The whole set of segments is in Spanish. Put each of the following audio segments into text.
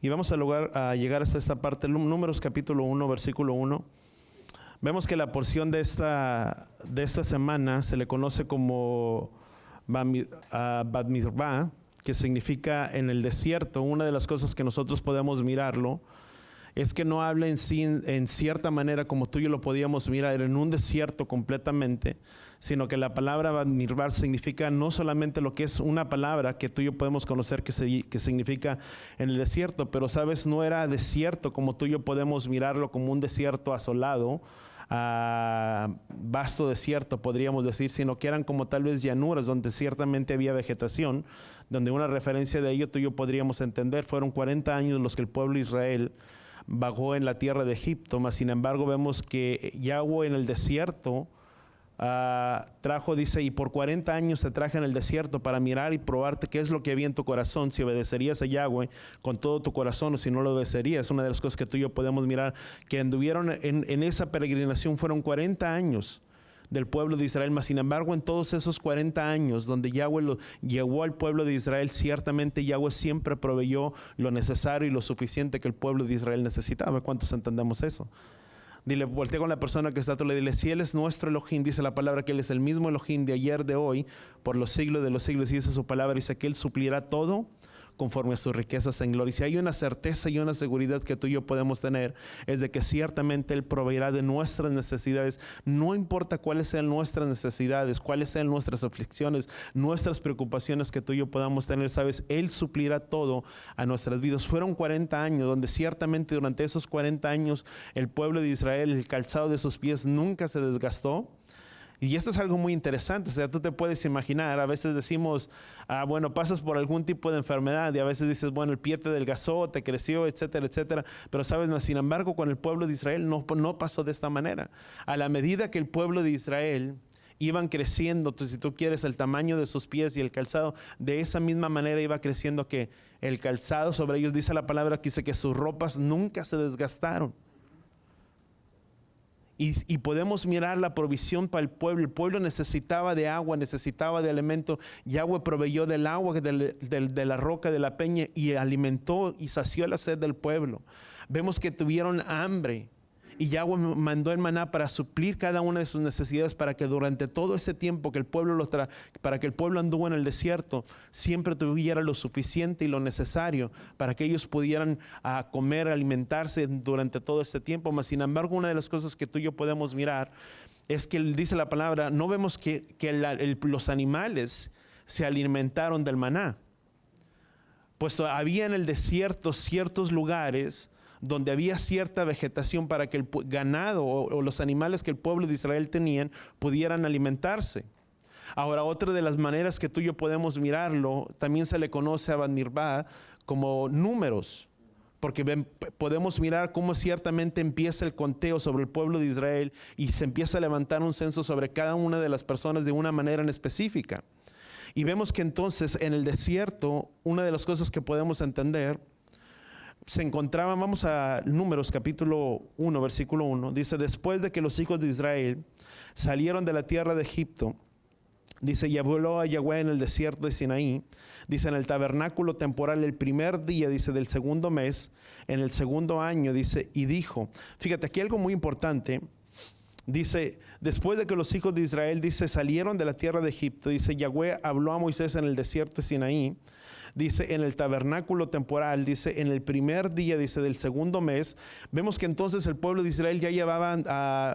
Y vamos a llegar hasta esta parte, Números capítulo 1, versículo 1. Vemos que la porción de esta semana se le conoce como Bamidbar, que significa en el desierto. Una de las cosas que nosotros podemos mirarlo es que no habla en sí en cierta manera como tú y yo lo podíamos mirar en un desierto completamente, sino que la palabra Bamidbar significa no solamente lo que es una palabra que tú y yo podemos conocer que significa en el desierto, pero sabes, no era desierto como tú y yo podemos mirarlo como un desierto asolado, vasto desierto podríamos decir, sino que eran como tal vez llanuras donde ciertamente había vegetación, donde una referencia de ello tú y yo podríamos entender. Fueron 40 años los que el pueblo de Israel vagó en la tierra de Egipto, mas sin embargo vemos que Yahweh en el desierto trajo, dice, y por 40 años te traje en el desierto para mirar y probarte qué es lo que había en tu corazón, si obedecerías a Yahweh con todo tu corazón o si no lo obedecerías. Una de las cosas que tú y yo podemos mirar, que anduvieron en esa peregrinación, fueron 40 años del pueblo de Israel, mas sin embargo en todos esos 40 años donde Yahweh llevó al pueblo de Israel, ciertamente Yahweh siempre proveyó lo necesario y lo suficiente que el pueblo de Israel necesitaba. ¿Cuántos entendemos eso? Dile, voltea con la persona que está a tu lado, dile, si Él es nuestro Elohim, dice la palabra que Él es el mismo Elohim de ayer, de hoy, por los siglos de los siglos, y dice su palabra, dice que Él suplirá todo conforme a sus riquezas en gloria. Y si hay una certeza y una seguridad que tú y yo podemos tener, es de que ciertamente Él proveerá de nuestras necesidades, no importa cuáles sean nuestras necesidades, cuáles sean nuestras aflicciones, nuestras preocupaciones que tú y yo podamos tener, sabes, Él suplirá todo a nuestras vidas. Fueron 40 años, donde ciertamente durante esos 40 años el pueblo de Israel, el calzado de sus pies nunca se desgastó. Y esto es algo muy interesante, o sea, tú te puedes imaginar, a veces decimos, bueno, pasas por algún tipo de enfermedad y a veces dices, bueno, el pie te adelgazó, te creció, etcétera, etcétera, pero sabes, sin embargo, con el pueblo de Israel no pasó de esta manera. A la medida que el pueblo de Israel iban creciendo, si tú quieres, el tamaño de sus pies y el calzado, de esa misma manera iba creciendo que el calzado sobre ellos, dice la palabra que dice que sus ropas nunca se desgastaron. Y podemos mirar la provisión para el pueblo. El pueblo necesitaba de agua, necesitaba de alimento. Yahweh proveyó del agua de la roca, de la peña, y alimentó y sació la sed del pueblo. Vemos que tuvieron hambre. Y Yahweh mandó el maná para suplir cada una de sus necesidades, para que durante todo ese tiempo que el pueblo para que el pueblo anduvo en el desierto, siempre tuviera lo suficiente y lo necesario para que ellos pudieran comer, alimentarse durante todo este tiempo. Mas sin embargo, una de las cosas que tú y yo podemos mirar es que dice la palabra, no vemos que los animales se alimentaron del maná. Pues había en el desierto ciertos lugares donde había cierta vegetación para que el ganado o los animales que el pueblo de Israel tenían pudieran alimentarse. Ahora, otra de las maneras que tú y yo podemos mirarlo, también se le conoce a Bamidbar como números, porque podemos mirar cómo ciertamente empieza el conteo sobre el pueblo de Israel y se empieza a levantar un censo sobre cada una de las personas de una manera en específica. Y vemos que entonces en el desierto, una de las cosas que podemos entender, se encontraban, vamos a Números capítulo 1, versículo 1, dice, después de que los hijos de Israel salieron de la tierra de Egipto, dice, y habló a Yahweh en el desierto de Sinaí, dice, en el tabernáculo temporal el primer día, dice, del segundo mes, en el segundo año, dice, y dijo, fíjate, aquí algo muy importante, dice, después de que los hijos de Israel, dice, salieron de la tierra de Egipto, dice, Yahweh habló a Moisés en el desierto de Sinaí, dice, en el tabernáculo temporal, dice, en el primer día, dice, del segundo mes. Vemos que entonces el pueblo de Israel ya llevaban,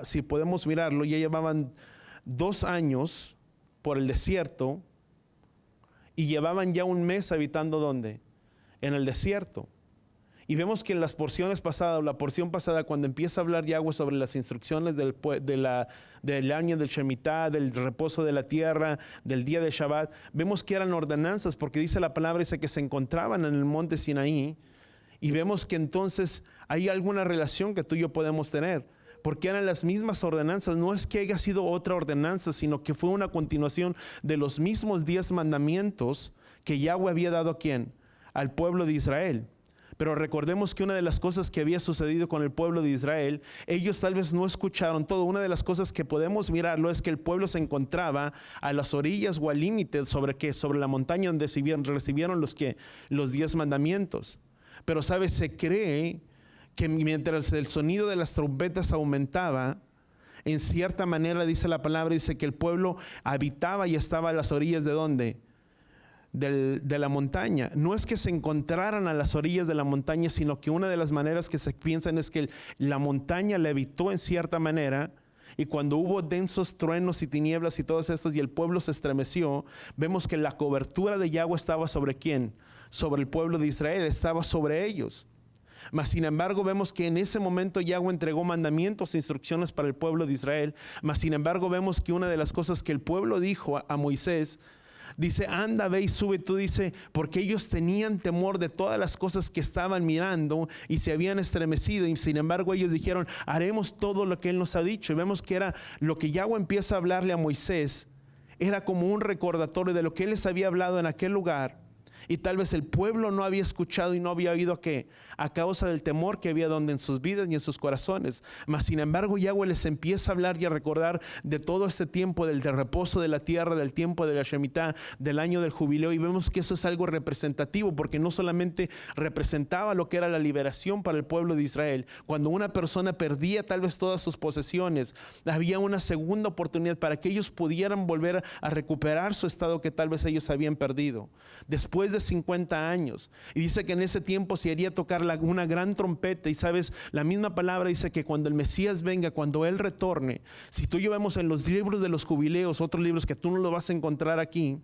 si podemos mirarlo, ya llevaban 2 años por el desierto y llevaban ya un mes habitando ¿dónde? En el desierto. Y vemos que en las porciones pasadas, la porción pasada, cuando empieza a hablar Yahweh sobre las instrucciones del año del Shemitah, del reposo de la tierra, del día de Shabbat, vemos que eran ordenanzas, porque dice la palabra, dice que se encontraban en el monte Sinaí, y vemos que entonces hay alguna relación que tú y yo podemos tener, porque eran las mismas ordenanzas. No es que haya sido otra ordenanza, sino que fue una continuación de los mismos 10 mandamientos que Yahweh había dado ¿a quién? Al pueblo de Israel. Pero recordemos que una de las cosas que había sucedido con el pueblo de Israel, ellos tal vez no escucharon todo. Una de las cosas que podemos mirarlo es que el pueblo se encontraba a las orillas o al límite sobre la montaña donde recibieron los 10 mandamientos. Pero sabes, se cree que mientras el sonido de las trompetas aumentaba, en cierta manera dice la palabra, dice que el pueblo habitaba y estaba a las orillas ¿de dónde? De la montaña. No es que se encontraran a las orillas de la montaña, sino que una de las maneras que se piensan es que la montaña levitó en cierta manera, y cuando hubo densos truenos y tinieblas y todas estas y el pueblo se estremeció, vemos que la cobertura de Yahweh estaba sobre ¿quién? Sobre el pueblo de Israel, estaba sobre ellos. Mas sin embargo vemos que en ese momento Yahweh entregó mandamientos e instrucciones para el pueblo de Israel. Mas sin embargo vemos que una de las cosas que el pueblo dijo a Moisés, dice, anda, ve y sube tú, dice, porque ellos tenían temor de todas las cosas que estaban mirando y se habían estremecido, y sin embargo ellos dijeron, haremos todo lo que Él nos ha dicho. Y vemos que era lo que Yahweh empieza a hablarle a Moisés, era como un recordatorio de lo que Él les había hablado en aquel lugar. Y tal vez el pueblo no había escuchado y no había oído a causa del temor que había donde en sus vidas y en sus corazones. Mas sin embargo Yahweh les empieza a hablar y a recordar de todo este tiempo del reposo de la tierra, del tiempo de la Shemitah, del año del jubileo, y vemos que eso es algo representativo, porque no solamente representaba lo que era la liberación para el pueblo de Israel. Cuando una persona perdía tal vez todas sus posesiones, había una segunda oportunidad para que ellos pudieran volver a recuperar su estado que tal vez ellos habían perdido. Después de 50 años, y dice que en ese tiempo se haría tocar una gran trompeta, y sabes, la misma palabra dice que cuando el Mesías venga, cuando Él retorne, si tú y yo vemos en los libros de los jubileos, otros libros que tú no lo vas a encontrar aquí,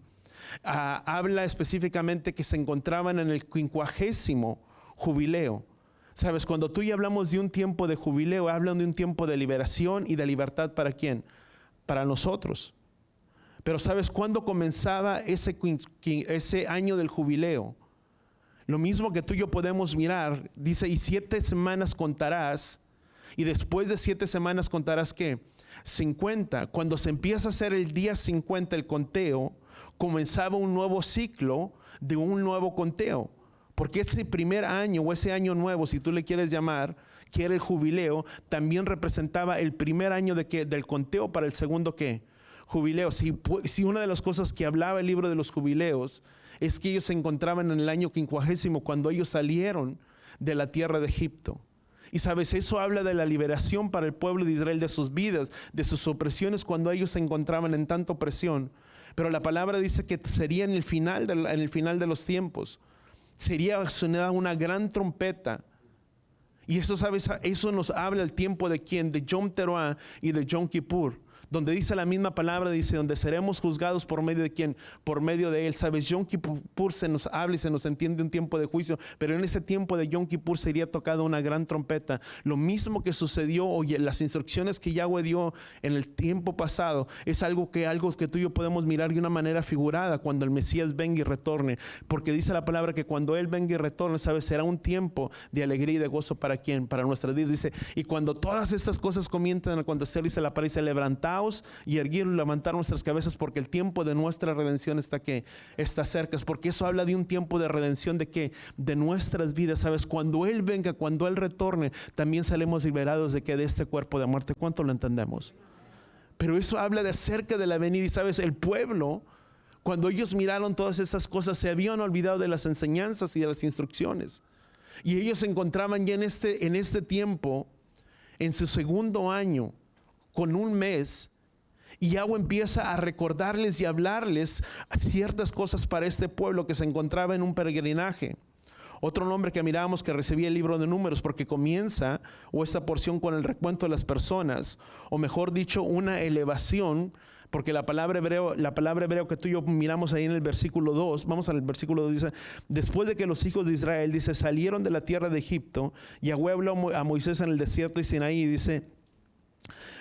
habla específicamente que se encontraban en el 50º jubileo. Sabes, cuando tú y yo hablamos de un tiempo de jubileo, hablan de un tiempo de liberación y de libertad. ¿Para quién? Para nosotros. Pero ¿sabes cuándo comenzaba ese año del jubileo? Lo mismo que tú y yo podemos mirar, dice, y 7 semanas contarás, y después de 7 semanas contarás ¿qué? 50. Cuando se empieza a hacer el día 50, el conteo, comenzaba un nuevo ciclo de un nuevo conteo. Porque ese primer año o ese año nuevo, si tú le quieres llamar, que era el jubileo, también representaba el primer año del conteo para el segundo ¿qué? Jubileo. Si una de las cosas que hablaba el libro de los jubileos es que ellos se encontraban en el año 50 cuando ellos salieron de la tierra de Egipto. Y sabes, eso habla de la liberación para el pueblo de Israel de sus vidas, de sus opresiones cuando ellos se encontraban en tanta opresión. Pero la palabra dice que sería en el final de los tiempos. Sería sonada una gran trompeta. Y eso, sabes, eso nos habla el tiempo de quién, de Yom Teruah y de Yom Kippur, donde dice la misma palabra, dice, donde seremos juzgados por medio de quién, por medio de Él. Sabes, Yom Kippur se nos habla y se nos entiende un tiempo de juicio, pero en ese tiempo de Yom Kippur sería tocada una gran trompeta. Lo mismo que sucedió, oye, las instrucciones que Yahweh dio en el tiempo pasado, es algo que tú y yo podemos mirar de una manera figurada cuando el Mesías venga y retorne, porque dice la palabra que cuando Él venga y retorne, sabes, será un tiempo de alegría y de gozo para quién, para nuestras vidas. Dice, y cuando todas estas cosas comiencen a acontecer, dice la palabra, dice, levantaos y erguir y levantar nuestras cabezas, porque el tiempo de nuestra redención está cerca. Es porque eso habla de un tiempo de redención de qué, de nuestras vidas. Sabes, cuando Él venga, cuando Él retorne, también salimos liberados de este cuerpo de muerte. ¿Cuánto lo entendemos? Pero eso habla de acerca de la venida. Y sabes, el pueblo, cuando ellos miraron todas estas cosas, se habían olvidado de las enseñanzas y de las instrucciones, y ellos se encontraban ya en este tiempo, en su segundo año, con un mes. Y Yahweh empieza a recordarles y hablarles ciertas cosas para este pueblo que se encontraba en un peregrinaje. Otro nombre que mirábamos que recibía el libro de Números, porque comienza, o esta porción, con el recuento de las personas, o mejor dicho, una elevación, porque la palabra hebreo que tú y yo miramos ahí en el versículo 2, vamos al versículo 2, dice, después de que los hijos de Israel, dice, salieron de la tierra de Egipto, Yahweh habló a Moisés en el desierto de Sinaí, dice,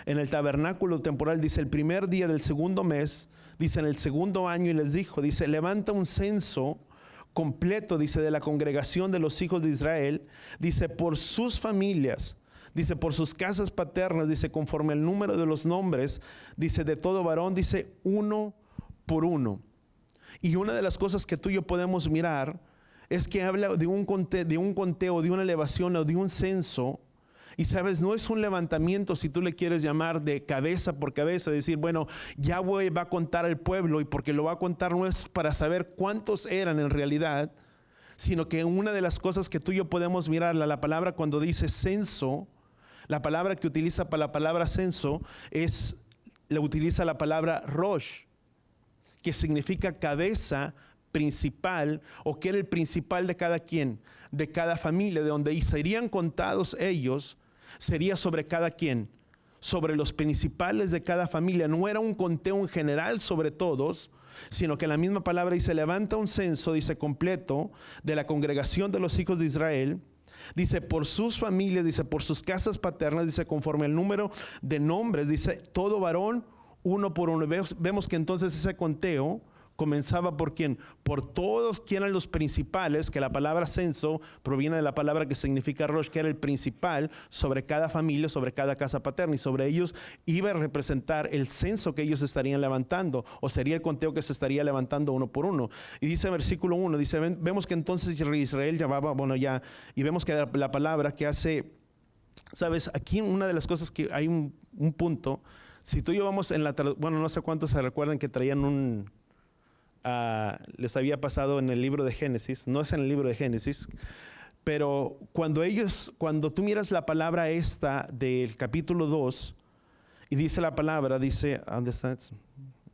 en el tabernáculo temporal, dice, el primer día del segundo mes, dice, en el segundo año, y les dijo, dice, levanta un censo completo, dice, de la congregación de los hijos de Israel, dice, por sus familias, dice, por sus casas paternas, dice, conforme al número de los nombres, dice, de todo varón, dice, uno por uno. Y una de las cosas que tú y yo podemos mirar es que habla de un conteo, de una elevación o de un censo. Y sabes, no es un levantamiento, si tú le quieres llamar, de cabeza por cabeza, decir, bueno, Yahweh va a contar al pueblo, y porque lo va a contar no es para saber cuántos eran en realidad, sino que una de las cosas que tú y yo podemos mirar, la palabra cuando dice censo, la palabra que utiliza para la palabra censo utiliza la palabra Rosh, que significa cabeza principal, o que era el principal de cada quien, de cada familia, de donde serían contados ellos, sería sobre cada quien, sobre los principales de cada familia. No era un conteo en general sobre todos, sino que la misma palabra dice, levanta un censo, dice, completo de la congregación de los hijos de Israel, dice, por sus familias, dice, por sus casas paternas, dice, conforme al número de nombres, dice, todo varón, uno por uno. Vemos que entonces ese conteo comenzaba por quién, por todos quienes eran los principales, que la palabra censo proviene de la palabra que significa Rosh, que era el principal sobre cada familia, sobre cada casa paterna, y sobre ellos iba a representar el censo que ellos estarían levantando, o sería el conteo que se estaría levantando uno por uno. Y dice versículo 1, dice, vemos que entonces Israel llevaba, y vemos que la palabra que hace, sabes, aquí una de las cosas que hay un punto, si tú y yo vamos en no sé cuántos se recuerdan que traían les había pasado en el libro de Génesis, no es en el libro de Génesis, pero cuando tú miras la palabra esta del capítulo 2, y dice la palabra, dice, ¿dónde está?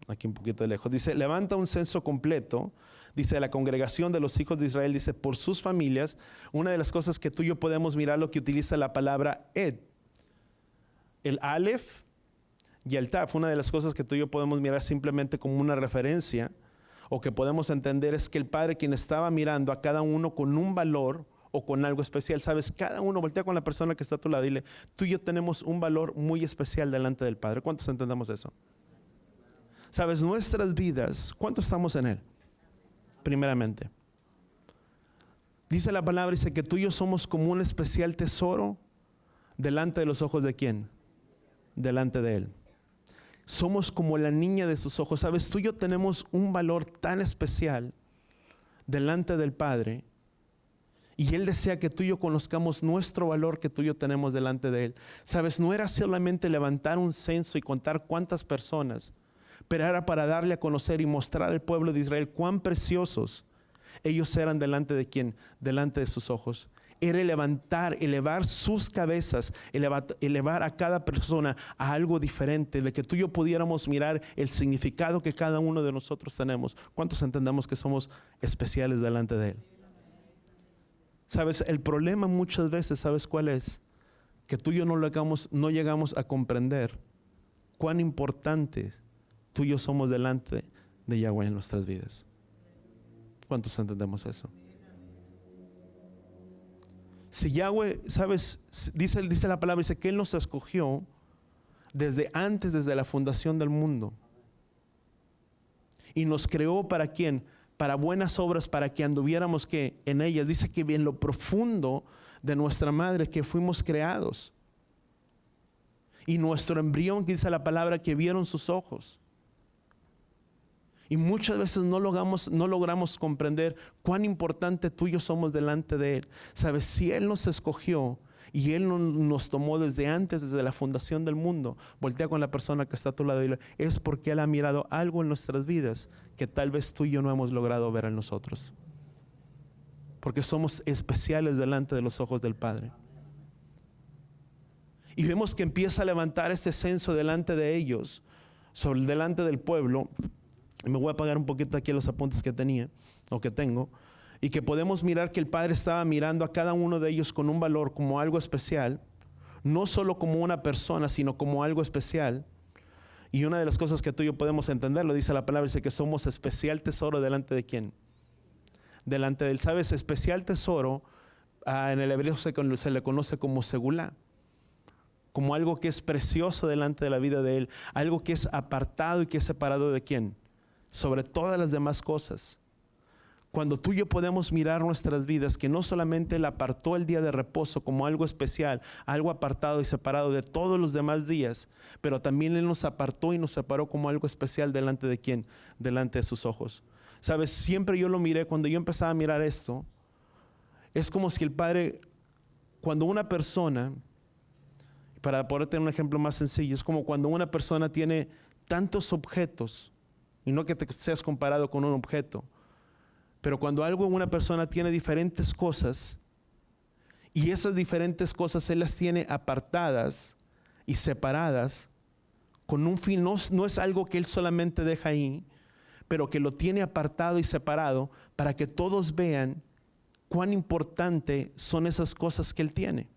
Aquí un poquito de lejos, dice, levanta un censo completo, dice, la congregación de los hijos de Israel, dice, por sus familias. Una de las cosas que tú y yo podemos mirar, lo que utiliza la palabra Ed, el Aleph y el Taf. Una de las cosas que tú y yo podemos mirar simplemente como una referencia, o que podemos entender, es que el Padre, quien estaba mirando a cada uno con un valor o con algo especial, sabes, cada uno, voltea con la persona que está a tu lado, dile, tú y yo tenemos un valor muy especial delante del Padre. ¿Cuántos entendemos eso? Sabes, nuestras vidas, ¿cuánto estamos en Él? Primeramente, dice la palabra, dice que tú y yo somos como un especial tesoro delante de los ojos de ¿quién? Delante de Él. Somos como la niña de sus ojos. Sabes, tú y yo tenemos un valor tan especial delante del Padre, y Él desea que tú y yo conozcamos nuestro valor que tú y yo tenemos delante de Él. Sabes, no era solamente levantar un censo y contar cuántas personas, pero era para darle a conocer y mostrar al pueblo de Israel cuán preciosos ellos eran delante de ¿quién? Delante de sus ojos. Era elevar sus cabezas, elevar a cada persona a algo diferente, de que tú y yo pudiéramos mirar el significado que cada uno de nosotros tenemos. ¿Cuántos entendemos que somos especiales delante de Él? Sabes, el problema muchas veces, ¿sabes cuál es? Que tú y yo no llegamos a comprender cuán importante tú y yo somos delante de Yahweh en nuestras vidas. ¿Cuántos entendemos eso? Si Yahweh, sabes, dice la palabra, dice que Él nos escogió desde la fundación del mundo. Y nos creó ¿para quién? Para buenas obras, para que anduviéramos ¿qué? En ellas. Dice que en lo profundo de nuestra madre que fuimos creados. Y nuestro embrión, que dice la palabra, que vieron sus ojos. Y muchas veces no logramos comprender cuán importante tú y yo somos delante de Él. Sabes, si Él nos escogió y Él nos tomó desde la fundación del mundo, voltea con la persona que está a tu lado y dile, es porque Él ha mirado algo en nuestras vidas que tal vez tú y yo no hemos logrado ver en nosotros. Porque somos especiales delante de los ojos del Padre. Y vemos que empieza a levantar ese censo delante de ellos, delante del pueblo. Me voy a apagar un poquito aquí los apuntes que tenía o que tengo, y que podemos mirar que el Padre estaba mirando a cada uno de ellos con un valor, como algo especial, no solo como una persona, sino como algo especial. Y una de las cosas que tú y yo podemos entender, lo dice la palabra, dice que somos especial tesoro delante de ¿quién? Delante de Él. ¿Sabes? Especial tesoro, en el hebreo se le conoce como segulá, como algo que es precioso delante de la vida de Él, algo que es apartado y que es separado de ¿quién? Sobre todas las demás cosas. Cuando tú y yo podemos mirar nuestras vidas, que no solamente Él apartó el día de reposo como algo especial, algo apartado y separado de todos los demás días, pero también Él nos apartó y nos separó como algo especial delante de ¿quién? Delante de sus ojos. Sabes, siempre yo lo miré, cuando yo empezaba a mirar esto, es como si el Padre, cuando una persona, para poder tener un ejemplo más sencillo, es como cuando una persona tiene tantos objetos, y no que te seas comparado con un objeto, Pero cuando algo en una persona tiene diferentes cosas, y esas diferentes cosas Él las tiene apartadas y separadas, con un fin, no es algo que Él solamente deja ahí, pero que lo tiene apartado y separado para que todos vean cuán importante son esas cosas que Él tiene.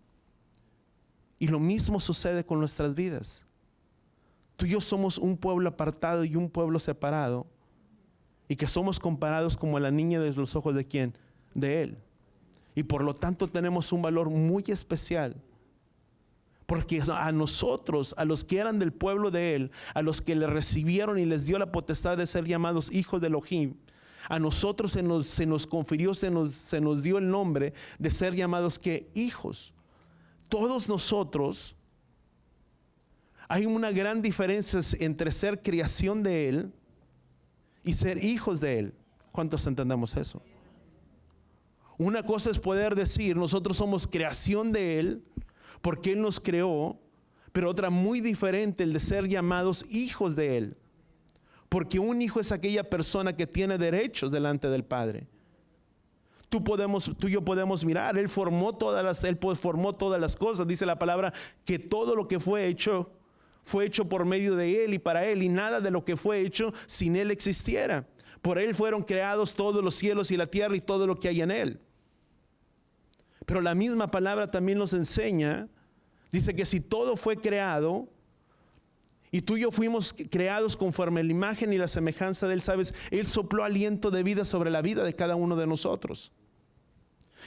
Y lo mismo sucede con nuestras vidas. Tú y yo somos un pueblo apartado y un pueblo separado, y que somos comparados como la niña de los ojos de ¿quién? De Él. Y por lo tanto tenemos un valor muy especial. Porque a nosotros, a los que eran del pueblo de Él, a los que le recibieron y les dio la potestad de ser llamados hijos de Elohim, a nosotros se nos confirió, se nos dio el nombre de ser llamados ¿qué? Hijos. Todos nosotros, hay una gran diferencia entre ser creación de Él y ser hijos de Él. ¿Cuántos entendemos eso? Una cosa es poder decir, nosotros somos creación de Él, porque Él nos creó, pero otra muy diferente, el de ser llamados hijos de Él. Porque un hijo es aquella persona que tiene derechos delante del Padre. Tú y yo podemos mirar, Él formó todas las cosas. Dice la palabra que todo lo que fue hecho por medio de Él y para Él, y nada de lo que fue hecho sin Él existiera. Por Él fueron creados todos los cielos y la tierra y todo lo que hay en Él. Pero la misma palabra también nos enseña, dice que si todo fue creado, y tú y yo fuimos creados conforme a la imagen y la semejanza de Él, ¿sabes? Él sopló aliento de vida sobre la vida de cada uno de nosotros.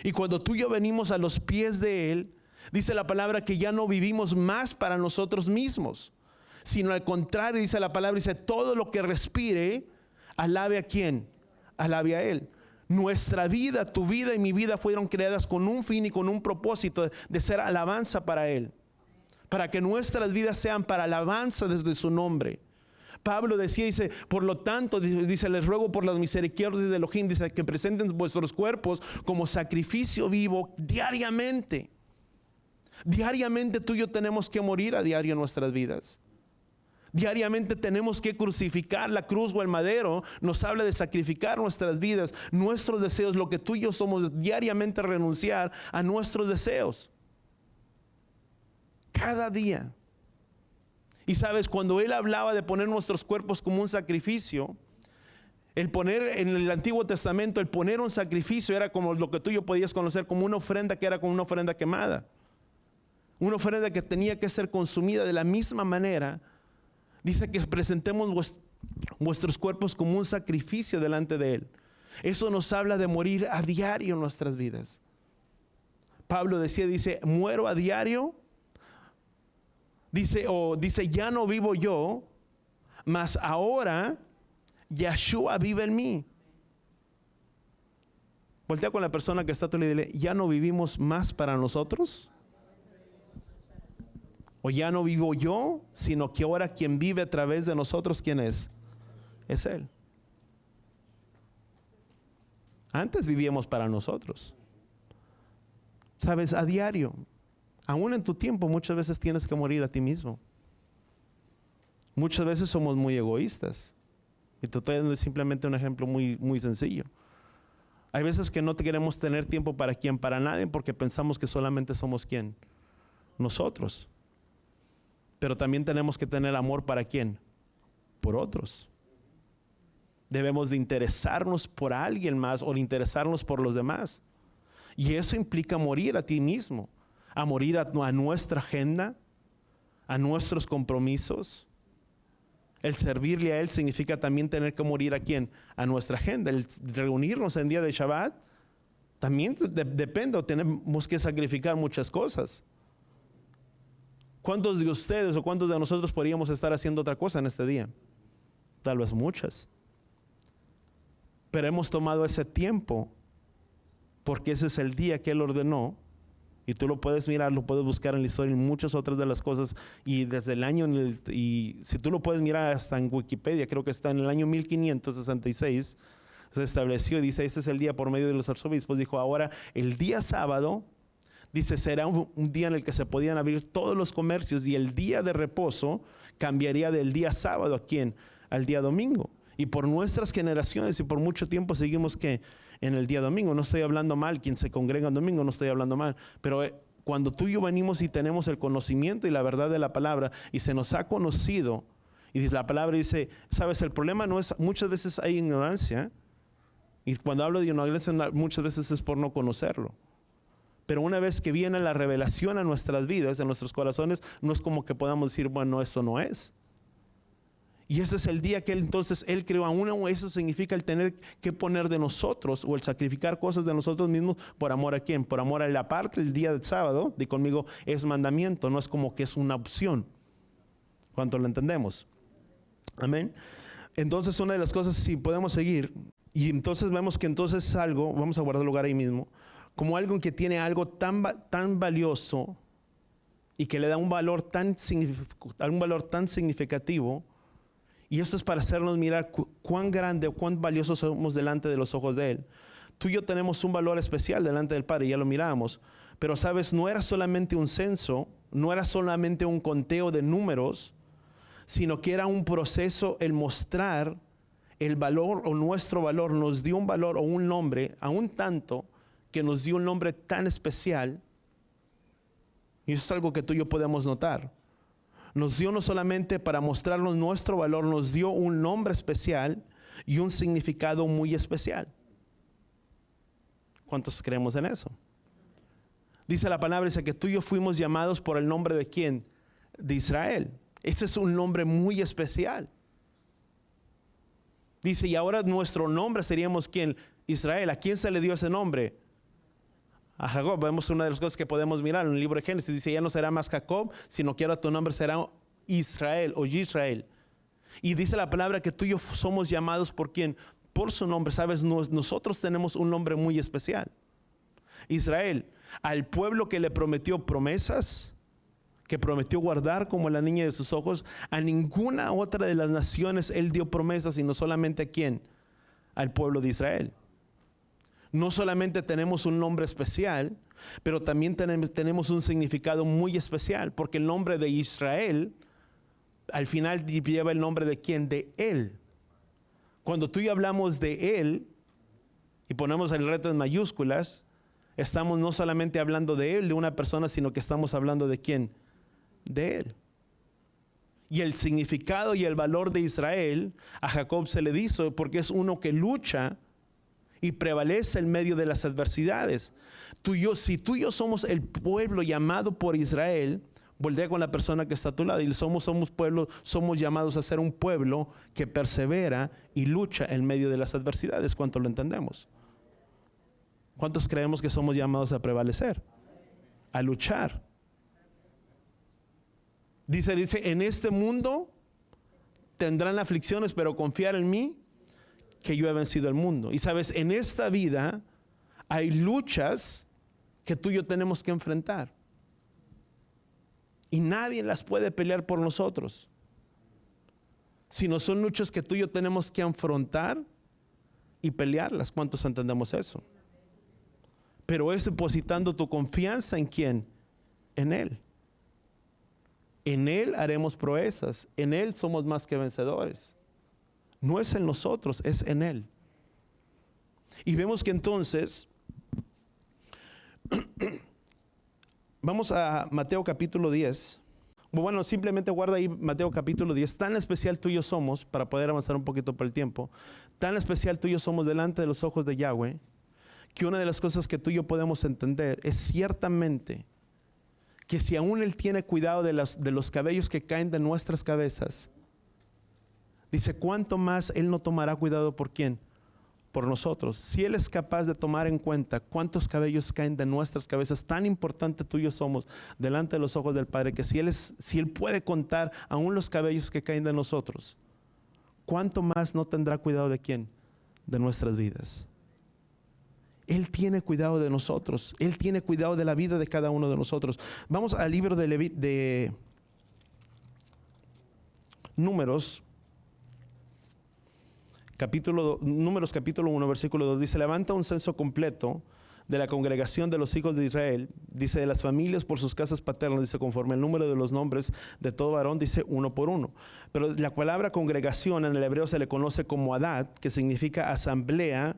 Y cuando tú y yo venimos a los pies de Él, dice la palabra que ya no vivimos más para nosotros mismos, sino al contrario, dice la palabra, dice todo lo que respire, alabe a ¿quién? Alabe a Él. Nuestra vida, tu vida y mi vida fueron creadas con un fin y con un propósito de ser alabanza para Él. Para que nuestras vidas sean para alabanza desde su nombre. Pablo decía, dice, por lo tanto, dice, les ruego por las misericordias de Elohim, dice, que presenten vuestros cuerpos como sacrificio vivo diariamente. Diariamente tú y yo tenemos que morir a diario en nuestras vidas. Diariamente tenemos que crucificar la cruz o el madero. Nos habla de sacrificar nuestras vidas, nuestros deseos, lo que tú y yo somos, diariamente renunciar a nuestros deseos. Cada día. Y sabes, cuando Él hablaba de poner nuestros cuerpos como un sacrificio, el poner en el Antiguo Testamento, el poner un sacrificio era como lo que tú y yo podías conocer como una ofrenda, que era como una ofrenda quemada. Una ofrenda que tenía que ser consumida de la misma manera. Dice que presentemos vuestros cuerpos como un sacrificio delante de Él. Eso nos habla de morir a diario en nuestras vidas. Pablo dice, muero a diario. Dice, ya no vivo yo, mas ahora Yeshua vive en mí. Voltea con la persona que está a tu lado y dile, ¿ya no vivimos más para nosotros? O ya no vivo yo, sino que ahora quien vive a través de nosotros, ¿quién es? Es Él. Antes vivíamos para nosotros. Sabes, a diario, aún en tu tiempo, muchas veces tienes que morir a ti mismo. Muchas veces somos muy egoístas. Y te estoy dando simplemente un ejemplo muy, muy sencillo. Hay veces que no queremos tener tiempo para quién, para nadie, porque pensamos que solamente somos quién, nosotros. Pero también tenemos que tener amor para quién, por otros. Debemos de interesarnos por alguien más o de interesarnos por los demás. Y eso implica morir a ti mismo, a morir a nuestra agenda, a nuestros compromisos. El servirle a Él significa también tener que morir a quién, a nuestra agenda. El reunirnos en día de Shabbat también depende, tenemos que sacrificar muchas cosas. ¿Cuántos de ustedes o cuántos de nosotros podríamos estar haciendo otra cosa en este día? Tal vez muchas. Pero hemos tomado ese tiempo porque ese es el día que Él ordenó. Y tú lo puedes mirar, lo puedes buscar en la historia y muchas otras de las cosas. Y desde el año, y si tú lo puedes mirar hasta en Wikipedia, creo que está en el año 1566, se estableció y dice, este es el día por medio de los arzobispos. Dijo, ahora el día sábado, dice, será un día en el que se podían abrir todos los comercios y el día de reposo cambiaría del día sábado, ¿a quién? Al día domingo. Y por nuestras generaciones y por mucho tiempo seguimos que en el día domingo. No estoy hablando mal, quien se congrega en domingo, no estoy hablando mal. Pero cuando tú y yo venimos y tenemos el conocimiento y la verdad de la palabra y se nos ha conocido, y la palabra dice, sabes, el problema no es, muchas veces hay ignorancia, y cuando hablo de ignorancia muchas veces es por no conocerlo. Pero una vez que viene la revelación a nuestras vidas, en nuestros corazones, no es como que podamos decir, bueno, eso no es. Y ese es el día que entonces Él creó a uno. Eso significa el tener que poner de nosotros o el sacrificar cosas de nosotros mismos por amor a ¿quién? Por amor a la parte, el día del sábado, di conmigo, es mandamiento, no es como que es una opción. ¿Cuánto lo entendemos? Amén. Entonces una de las cosas, si podemos seguir, y entonces vemos que entonces es algo, vamos a guardar lugar ahí mismo, como algo que tiene algo tan valioso y que le da un valor tan significativo, y eso es para hacernos mirar cuán grande o cuán valiosos somos delante de los ojos de Él. Tú y yo tenemos un valor especial delante del Padre, ya lo miramos, pero sabes, no era solamente un censo, no era solamente un conteo de números, sino que era un proceso el mostrar el valor o nuestro valor. Nos dio un valor o un nombre, aún tanto que nos dio un nombre tan especial, y eso es algo que tú y yo podemos notar. Nos dio no solamente para mostrarnos nuestro valor, nos dio un nombre especial y un significado muy especial. ¿Cuántos creemos en eso? Dice la palabra, dice que tú y yo fuimos llamados por el nombre de ¿quién? De Israel. Ese es un nombre muy especial. Dice, y ahora nuestro nombre seríamos ¿quién? Israel. ¿A quién se le dio ese nombre? A Jacob. Vemos una de las cosas que podemos mirar en el libro de Génesis. Dice, ya no será más Jacob, sino que ahora tu nombre será Israel o Yisrael. Y dice la palabra que tú y yo somos llamados por ¿quién? Por su nombre. Sabes, nosotros tenemos un nombre muy especial. Israel, al pueblo que le prometió promesas, que prometió guardar como la niña de sus ojos, a ninguna otra de las naciones Él dio promesas, sino solamente a ¿quién? Al pueblo de Israel. No solamente tenemos un nombre especial, pero también tenemos un significado muy especial, porque el nombre de Israel al final lleva el nombre de ¿quién? De Él. Cuando tú y yo hablamos de Él y ponemos el reto en mayúsculas, estamos no solamente hablando de Él, de una persona, sino que estamos hablando de ¿quién? De Él. Y el significado y el valor de Israel a Jacob se le dijo porque es uno que lucha y prevalece en medio de las adversidades. Si tú y yo somos el pueblo llamado por Israel, voltea con la persona que está a tu lado y somos pueblo, somos llamados a ser un pueblo que persevera y lucha en medio de las adversidades. ¿Cuánto lo entendemos? ¿Cuántos creemos que somos llamados a prevalecer? A luchar. Dice, en este mundo tendrán aflicciones, pero confiar en mí, que yo he vencido el mundo. Y sabes, en esta vida hay luchas que tú y yo tenemos que enfrentar. Y nadie las puede pelear por nosotros. Sino son luchas que tú y yo tenemos que afrontar y pelearlas. ¿Cuántos entendemos eso? Pero es depositando tu confianza en ¿quién? En Él. En Él haremos proezas. En Él somos más que vencedores. No es en nosotros, es en Él. Y vemos que entonces, vamos a Mateo capítulo 10. Bueno, simplemente guarda ahí Mateo capítulo 10. Tan especial tú y yo somos, para poder avanzar un poquito por el tiempo, tan especial tú y yo somos delante de los ojos de Yahweh, que una de las cosas que tú y yo podemos entender es ciertamente que si aún Él tiene cuidado de los cabellos que caen de nuestras cabezas, dice, ¿cuánto más Él no tomará cuidado por quién? Por nosotros. Si Él es capaz de tomar en cuenta cuántos cabellos caen de nuestras cabezas, tan importante tú y yo somos delante de los ojos del Padre, que si Él puede contar aún los cabellos que caen de nosotros, ¿cuánto más no tendrá cuidado de quién? De nuestras vidas. Él tiene cuidado de nosotros. Él tiene cuidado de la vida de cada uno de nosotros. Vamos al libro de Números. Números capítulo 1, versículo 2, dice, levanta un censo completo de la congregación de los hijos de Israel, dice, de las familias por sus casas paternas, dice, conforme el número de los nombres de todo varón, dice, uno por uno. Pero la palabra congregación en el hebreo se le conoce como Adad, que significa asamblea,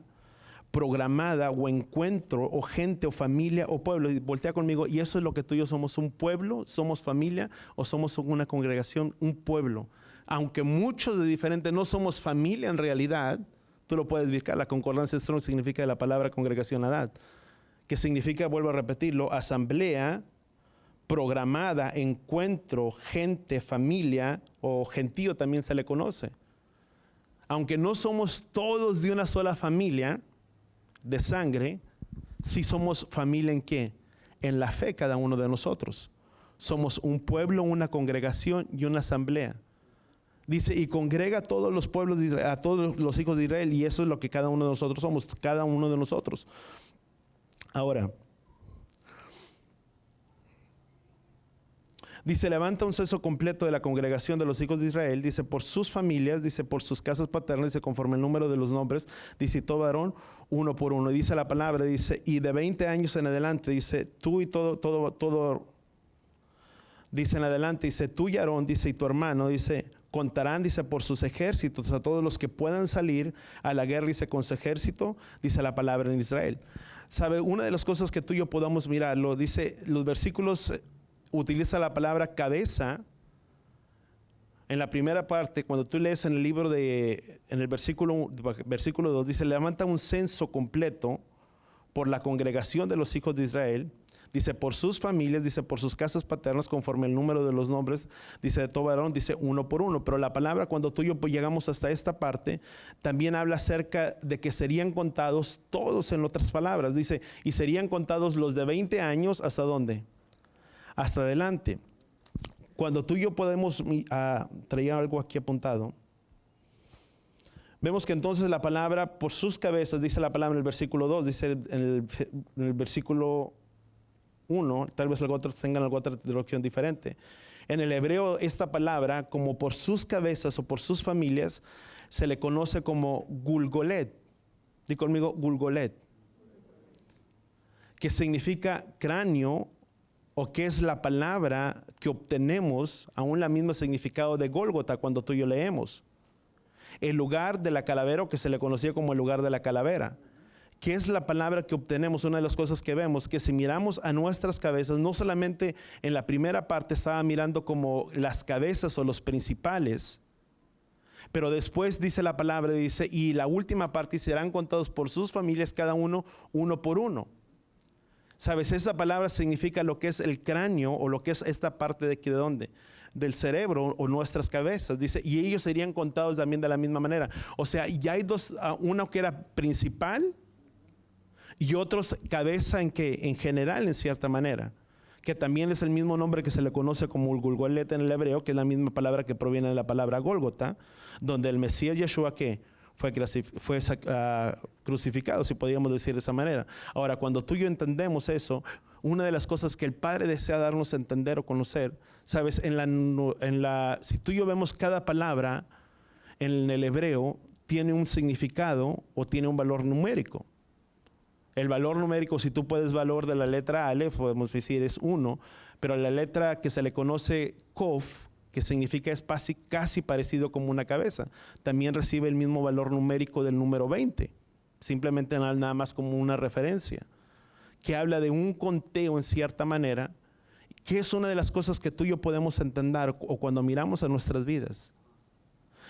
programada o encuentro o gente o familia o pueblo. Y voltea conmigo, y eso es lo que tú y yo somos, un pueblo, somos familia o somos una congregación, un pueblo. Aunque muchos de diferentes no somos familia en realidad, tú lo puedes ver, la concordancia Strong significa la palabra congregacionalidad, que significa, vuelvo a repetirlo, asamblea programada, encuentro, gente, familia o gentío también se le conoce. Aunque no somos todos de una sola familia de sangre, sí somos familia ¿en qué? En la fe cada uno de nosotros. Somos un pueblo, una congregación y una asamblea. Dice, y congrega a todos los pueblos de Israel, a todos los hijos de Israel, y eso es lo que cada uno de nosotros somos, cada uno de nosotros. Ahora, dice, levanta un censo completo de la congregación de los hijos de Israel, dice, por sus familias, dice, por sus casas paternas, dice, conforme el número de los nombres, dice, todo varón, uno por uno. Y dice la palabra, dice, y de 20 años en adelante, dice, tú y todo, dice en adelante, dice, tú y Aarón, dice, y tu hermano, dice, contarán, dice, por sus ejércitos a todos los que puedan salir a la guerra, dice, con su ejército, dice la palabra en Israel. ¿Sabe? Una de las cosas que tú y yo podamos mirarlo, dice, los versículos utiliza la palabra cabeza. En la primera parte, cuando tú lees en el libro en el versículo 2, dice, levanta un censo completo por la congregación de los hijos de Israel. Dice, por sus familias, dice, por sus casas paternas, conforme el número de los nombres, dice, de todo varón, dice, uno por uno. Pero la palabra, cuando tú y yo llegamos hasta esta parte, también habla acerca de que serían contados todos, en otras palabras. Dice, y serían contados los de 20 años, ¿hasta dónde? Hasta adelante. Cuando tú y yo podemos, traía algo aquí apuntado, vemos que entonces la palabra, por sus cabezas, dice la palabra en el versículo 2, dice en el versículo 1, tal vez otros tengan alguna otra traducción diferente. En el hebreo, esta palabra, como por sus cabezas o por sus familias, se le conoce como Gulgolet. Di conmigo, Gulgolet, que significa cráneo, o que es la palabra que obtenemos, aún la misma significado de Gólgota cuando tú y yo leemos. El lugar de la calavera, o que se le conocía como el lugar de la calavera. ¿Qué es la palabra que obtenemos? Una de las cosas que vemos, que si miramos a nuestras cabezas, no solamente en la primera parte estaba mirando como las cabezas o los principales, pero después dice la palabra, dice, y la última parte, serán contados por sus familias cada uno, uno por uno. ¿Sabes? Esa palabra significa lo que es el cráneo, o lo que es esta parte de aquí, ¿de dónde? Del cerebro o nuestras cabezas. Dice, y ellos serían contados también de la misma manera. O sea, ya hay dos, uno que era principal y otros cabeza en general, en cierta manera, que también es el mismo nombre que se le conoce como el Gulgolet en el hebreo, que es la misma palabra que proviene de la palabra Gólgota, donde el Mesías Yeshua, ¿qué? Fue crucificado, si podríamos decir de esa manera. Ahora, cuando tú y yo entendemos eso, una de las cosas que el Padre desea darnos a entender o conocer, ¿sabes? Si tú y yo vemos cada palabra en el hebreo, tiene un significado o tiene un valor numérico. El valor numérico, si tú puedes valor de la letra Aleph, podemos decir es 1, pero la letra que se le conoce Kof, que significa es casi parecido como una cabeza, también recibe el mismo valor numérico del número 20, simplemente nada más como una referencia, que habla de un conteo en cierta manera, que es una de las cosas que tú y yo podemos entender o cuando miramos a nuestras vidas.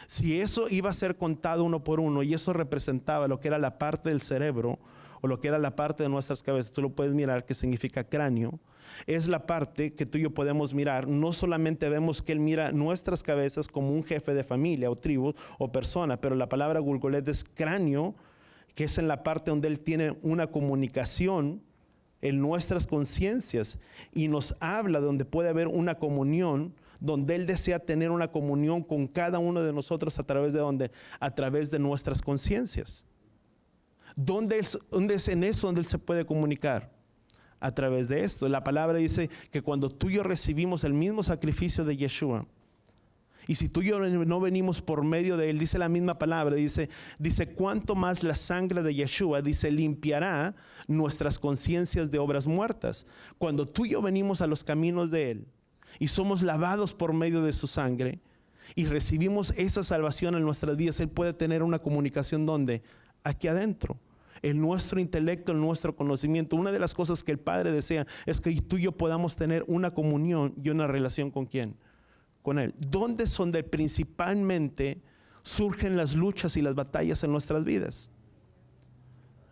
Si eso iba a ser contado uno por uno y eso representaba lo que era la parte del cerebro o lo que era la parte de nuestras cabezas, tú lo puedes mirar, que significa cráneo, es la parte que tú y yo podemos mirar. No solamente vemos que él mira nuestras cabezas como un jefe de familia o tribu o persona, pero la palabra Gulgolet es cráneo, que es en la parte donde él tiene una comunicación en nuestras conciencias y nos habla donde puede haber una comunión, donde él desea tener una comunión con cada uno de nosotros a través de ¿dónde? A través de nuestras conciencias. ¿Dónde es en eso donde él se puede comunicar? A través de esto. La palabra dice que cuando tú y yo recibimos el mismo sacrificio de Yeshua, y si tú y yo no venimos por medio de él, dice la misma palabra, dice cuánto más la sangre de Yeshua, dice, limpiará nuestras conciencias de obras muertas. Cuando tú y yo venimos a los caminos de él y somos lavados por medio de su sangre y recibimos esa salvación en nuestras vidas, él puede tener una comunicación ¿dónde? Aquí adentro. en nuestro intelecto, en nuestro conocimiento. Una de las cosas que el Padre desea es que tú y yo podamos tener una comunión y una relación ¿con quién? Con Él. ¿Dónde es donde principalmente surgen las luchas y las batallas en nuestras vidas?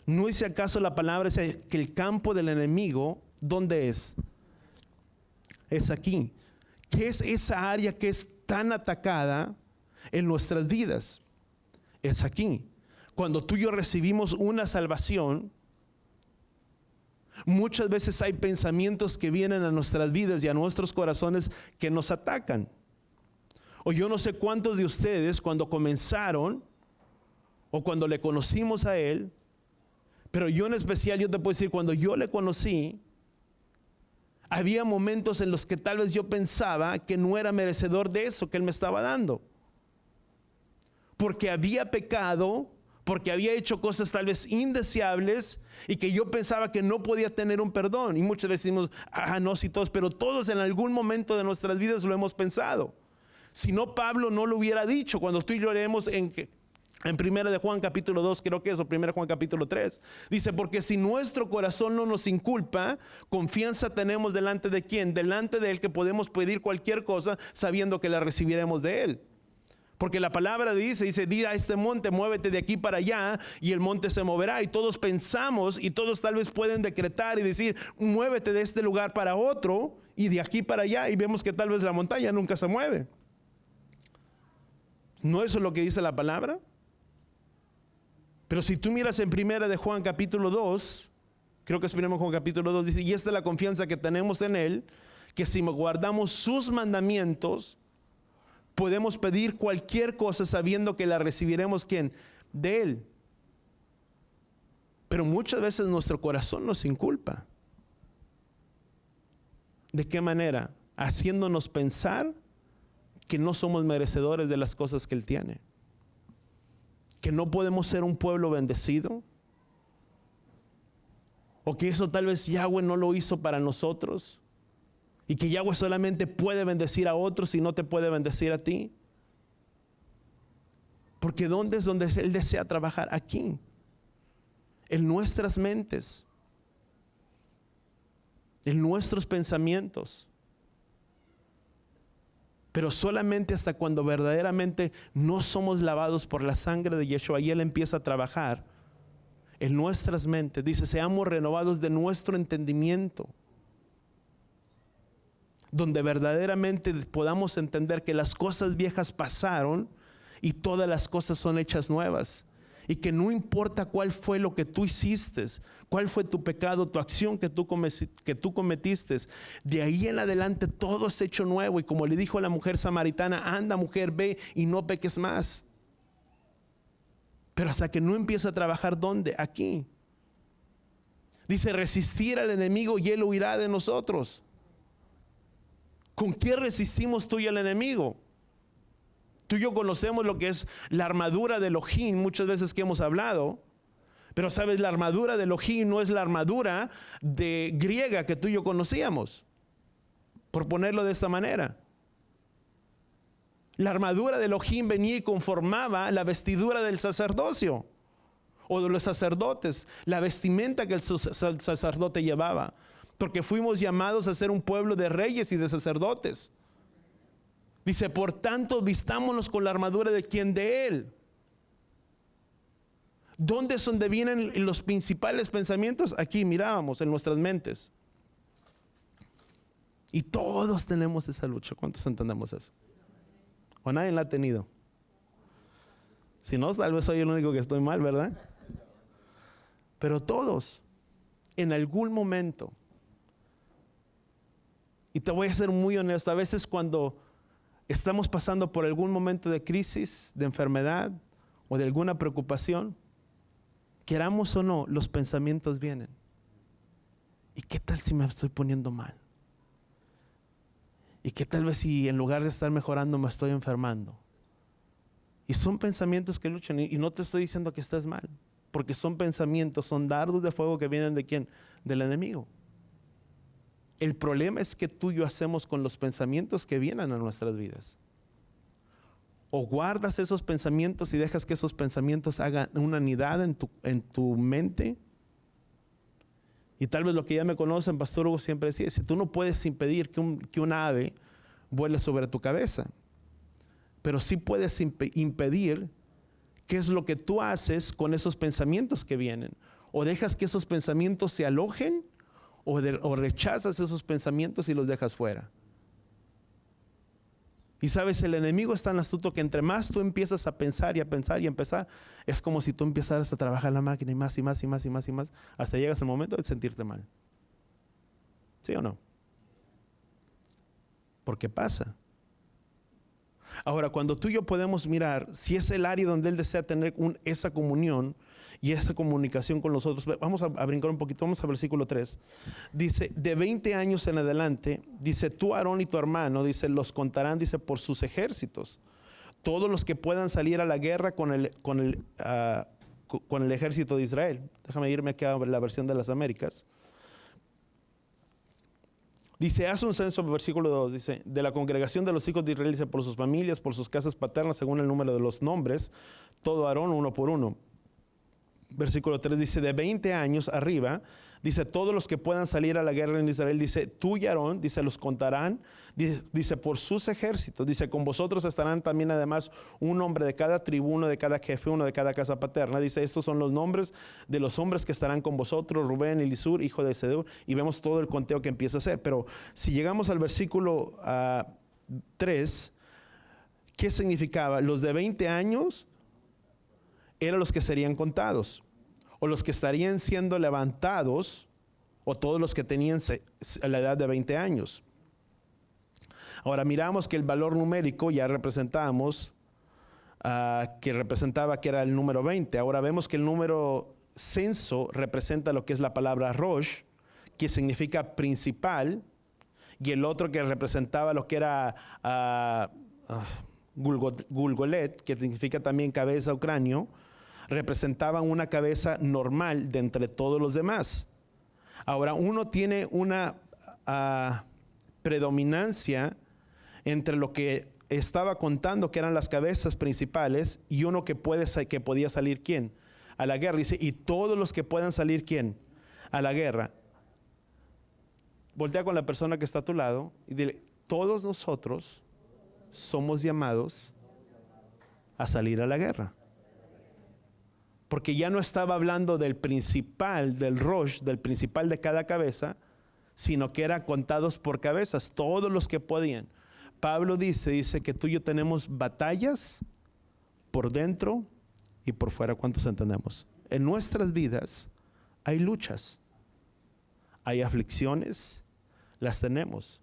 ¿No dice acaso la palabra que el campo del enemigo, dónde es? Es aquí. ¿Qué es esa área que es tan atacada en nuestras vidas? Es aquí. Cuando tú y yo recibimos una salvación, muchas veces hay pensamientos que vienen a nuestras vidas y a nuestros corazones que nos atacan. O yo no sé cuántos de ustedes cuando comenzaron o cuando le conocimos a Él, pero yo en especial, yo te puedo decir, cuando yo le conocí, había momentos en los que tal vez yo pensaba que no era merecedor de eso que Él me estaba dando. Porque había pecado, porque había hecho cosas tal vez indeseables y que yo pensaba que no podía tener un perdón. Y muchas veces decimos, no, sí todos, pero todos en algún momento de nuestras vidas lo hemos pensado. Si no, Pablo no lo hubiera dicho. Cuando tú y yo leemos en 1 de Juan capítulo 2, creo que es, o 1 Juan capítulo 3, dice, porque si nuestro corazón no nos inculpa, confianza tenemos delante de ¿quién? Delante de Él, que podemos pedir cualquier cosa sabiendo que la recibiremos de Él. Porque la palabra dice, di a este monte, muévete de aquí para allá, y el monte se moverá. Y todos pensamos, y todos tal vez pueden decretar y decir, muévete de este lugar para otro, y de aquí para allá, y vemos que tal vez la montaña nunca se mueve. ¿No eso es lo que dice la palabra? Pero si tú miras en 1 de Juan capítulo 2, creo que es 1 Juan capítulo 2, dice, y esta es la confianza que tenemos en Él, que si guardamos sus mandamientos, podemos pedir cualquier cosa sabiendo que la recibiremos ¿quién? De Él. Pero muchas veces nuestro corazón nos inculpa. ¿De qué manera? Haciéndonos pensar que no somos merecedores de las cosas que Él tiene. Que no podemos ser un pueblo bendecido. O que eso tal vez Yahweh no lo hizo para nosotros. Y que Yahweh solamente puede bendecir a otros y no te puede bendecir a ti. Porque ¿dónde es donde Él desea trabajar? Aquí. En nuestras mentes. En nuestros pensamientos. Pero solamente hasta cuando verdaderamente no somos lavados por la sangre de Yeshua y Él empieza a trabajar en nuestras mentes. Dice, seamos renovados de nuestro entendimiento. Donde verdaderamente podamos entender que las cosas viejas pasaron y todas las cosas son hechas nuevas. Y que no importa cuál fue lo que tú hiciste, cuál fue tu pecado, tu acción que tú cometiste, de ahí en adelante todo es hecho nuevo. Y como le dijo a la mujer samaritana, anda mujer, ve y no peques más. Pero hasta que no empieza a trabajar, ¿dónde? Aquí. Dice, resistir al enemigo y él huirá de nosotros. ¿Con qué resistimos tú y al enemigo? Tú y yo conocemos lo que es la armadura de Elohim, muchas veces que hemos hablado. Pero sabes, la armadura de Elohim no es la armadura de griega que tú y yo conocíamos, por ponerlo de esta manera. La armadura de Elohim venía y conformaba la vestidura del sacerdocio o de los sacerdotes, la vestimenta que el sacerdote llevaba, porque fuimos llamados a ser un pueblo de reyes y de sacerdotes. Dice, por tanto, vistámonos con la armadura de ¿quién? De Él. ¿Dónde es donde vienen los principales pensamientos? Aquí mirábamos en nuestras mentes. Y todos tenemos esa lucha. ¿Cuántos entendemos eso? ¿O nadie la ha tenido? Si no, tal vez soy el único que estoy mal, ¿verdad? Pero todos, en algún momento, y te voy a ser muy honesto, a veces cuando estamos pasando por algún momento de crisis, de enfermedad o de alguna preocupación, queramos o no, los pensamientos vienen. ¿Y qué tal si me estoy poniendo mal? ¿Y qué tal vez si en lugar de estar mejorando me estoy enfermando? Y son pensamientos que luchan, y no te estoy diciendo que estés mal, porque son pensamientos, son dardos de fuego que vienen ¿de quién? Del enemigo. El problema es que tú y yo hacemos con los pensamientos que vienen a nuestras vidas. O guardas esos pensamientos y dejas que esos pensamientos hagan una nidada en tu mente. Y tal vez lo que ya me conocen, Pastor Hugo siempre decía, si tú no puedes impedir que un ave vuele sobre tu cabeza, pero sí puedes impedir qué es lo que tú haces con esos pensamientos que vienen. O dejas que esos pensamientos se alojen, o rechazas esos pensamientos y los dejas fuera. Y sabes, el enemigo es tan astuto que entre más tú empiezas a pensar y a pensar y a empezar, es como si tú empezaras a trabajar la máquina y más y más y más y más y más, hasta llegas al momento de sentirte mal. ¿Sí o no? Porque pasa. Ahora, cuando tú y yo podemos mirar si es el área donde Él desea tener esa comunión y esa comunicación con nosotros, vamos a brincar un poquito, vamos al versículo 3. Dice, de 20 años en adelante, dice, tú, Aarón y tu hermano, dice, los contarán, dice, por sus ejércitos. Todos los que puedan salir a la guerra con el ejército de Israel. Déjame irme aquí a la versión de las Américas. Dice, haz un censo, versículo 2, dice, de la congregación de los hijos de Israel, dice, por sus familias, por sus casas paternas, según el número de los nombres, todo Aarón uno por uno. Versículo 3 dice, de 20 años arriba, dice, todos los que puedan salir a la guerra en Israel, dice, tú y Aarón, dice, los contarán, dice, por sus ejércitos, dice, con vosotros estarán también además un hombre de cada tribu, uno de cada jefe, uno de cada casa paterna. Dice, estos son los nombres de los hombres que estarán con vosotros, Rubén, Elisur, hijo de Sedeur, y vemos todo el conteo que empieza a hacer. Pero si llegamos al versículo 3, ¿qué significaba? Los de 20 años eran los que serían contados, o los que estarían siendo levantados, o todos los que tenían la edad de 20 años. Ahora miramos que el valor numérico ya representamos, que representaba que era el número 20. Ahora vemos que el número censo representa lo que es la palabra Rosh, que significa principal, y el otro que representaba lo que era Gulgolet, que significa también cabeza o cráneo, representaban una cabeza normal de entre todos los demás. Ahora, uno tiene una predominancia entre lo que estaba contando, que eran las cabezas principales, y uno que podía salir, ¿quién? A la guerra. Dice, y todos los que puedan salir, ¿quién? A la guerra. Voltea con la persona que está a tu lado y dile, todos nosotros somos llamados a salir a la guerra. Porque ya no estaba hablando del principal, del Rosh, del principal de cada cabeza, sino que eran contados por cabezas, todos los que podían. Pablo dice que tú y yo tenemos batallas por dentro y por fuera. ¿Cuántos entendemos? En nuestras vidas hay luchas, hay aflicciones, las tenemos.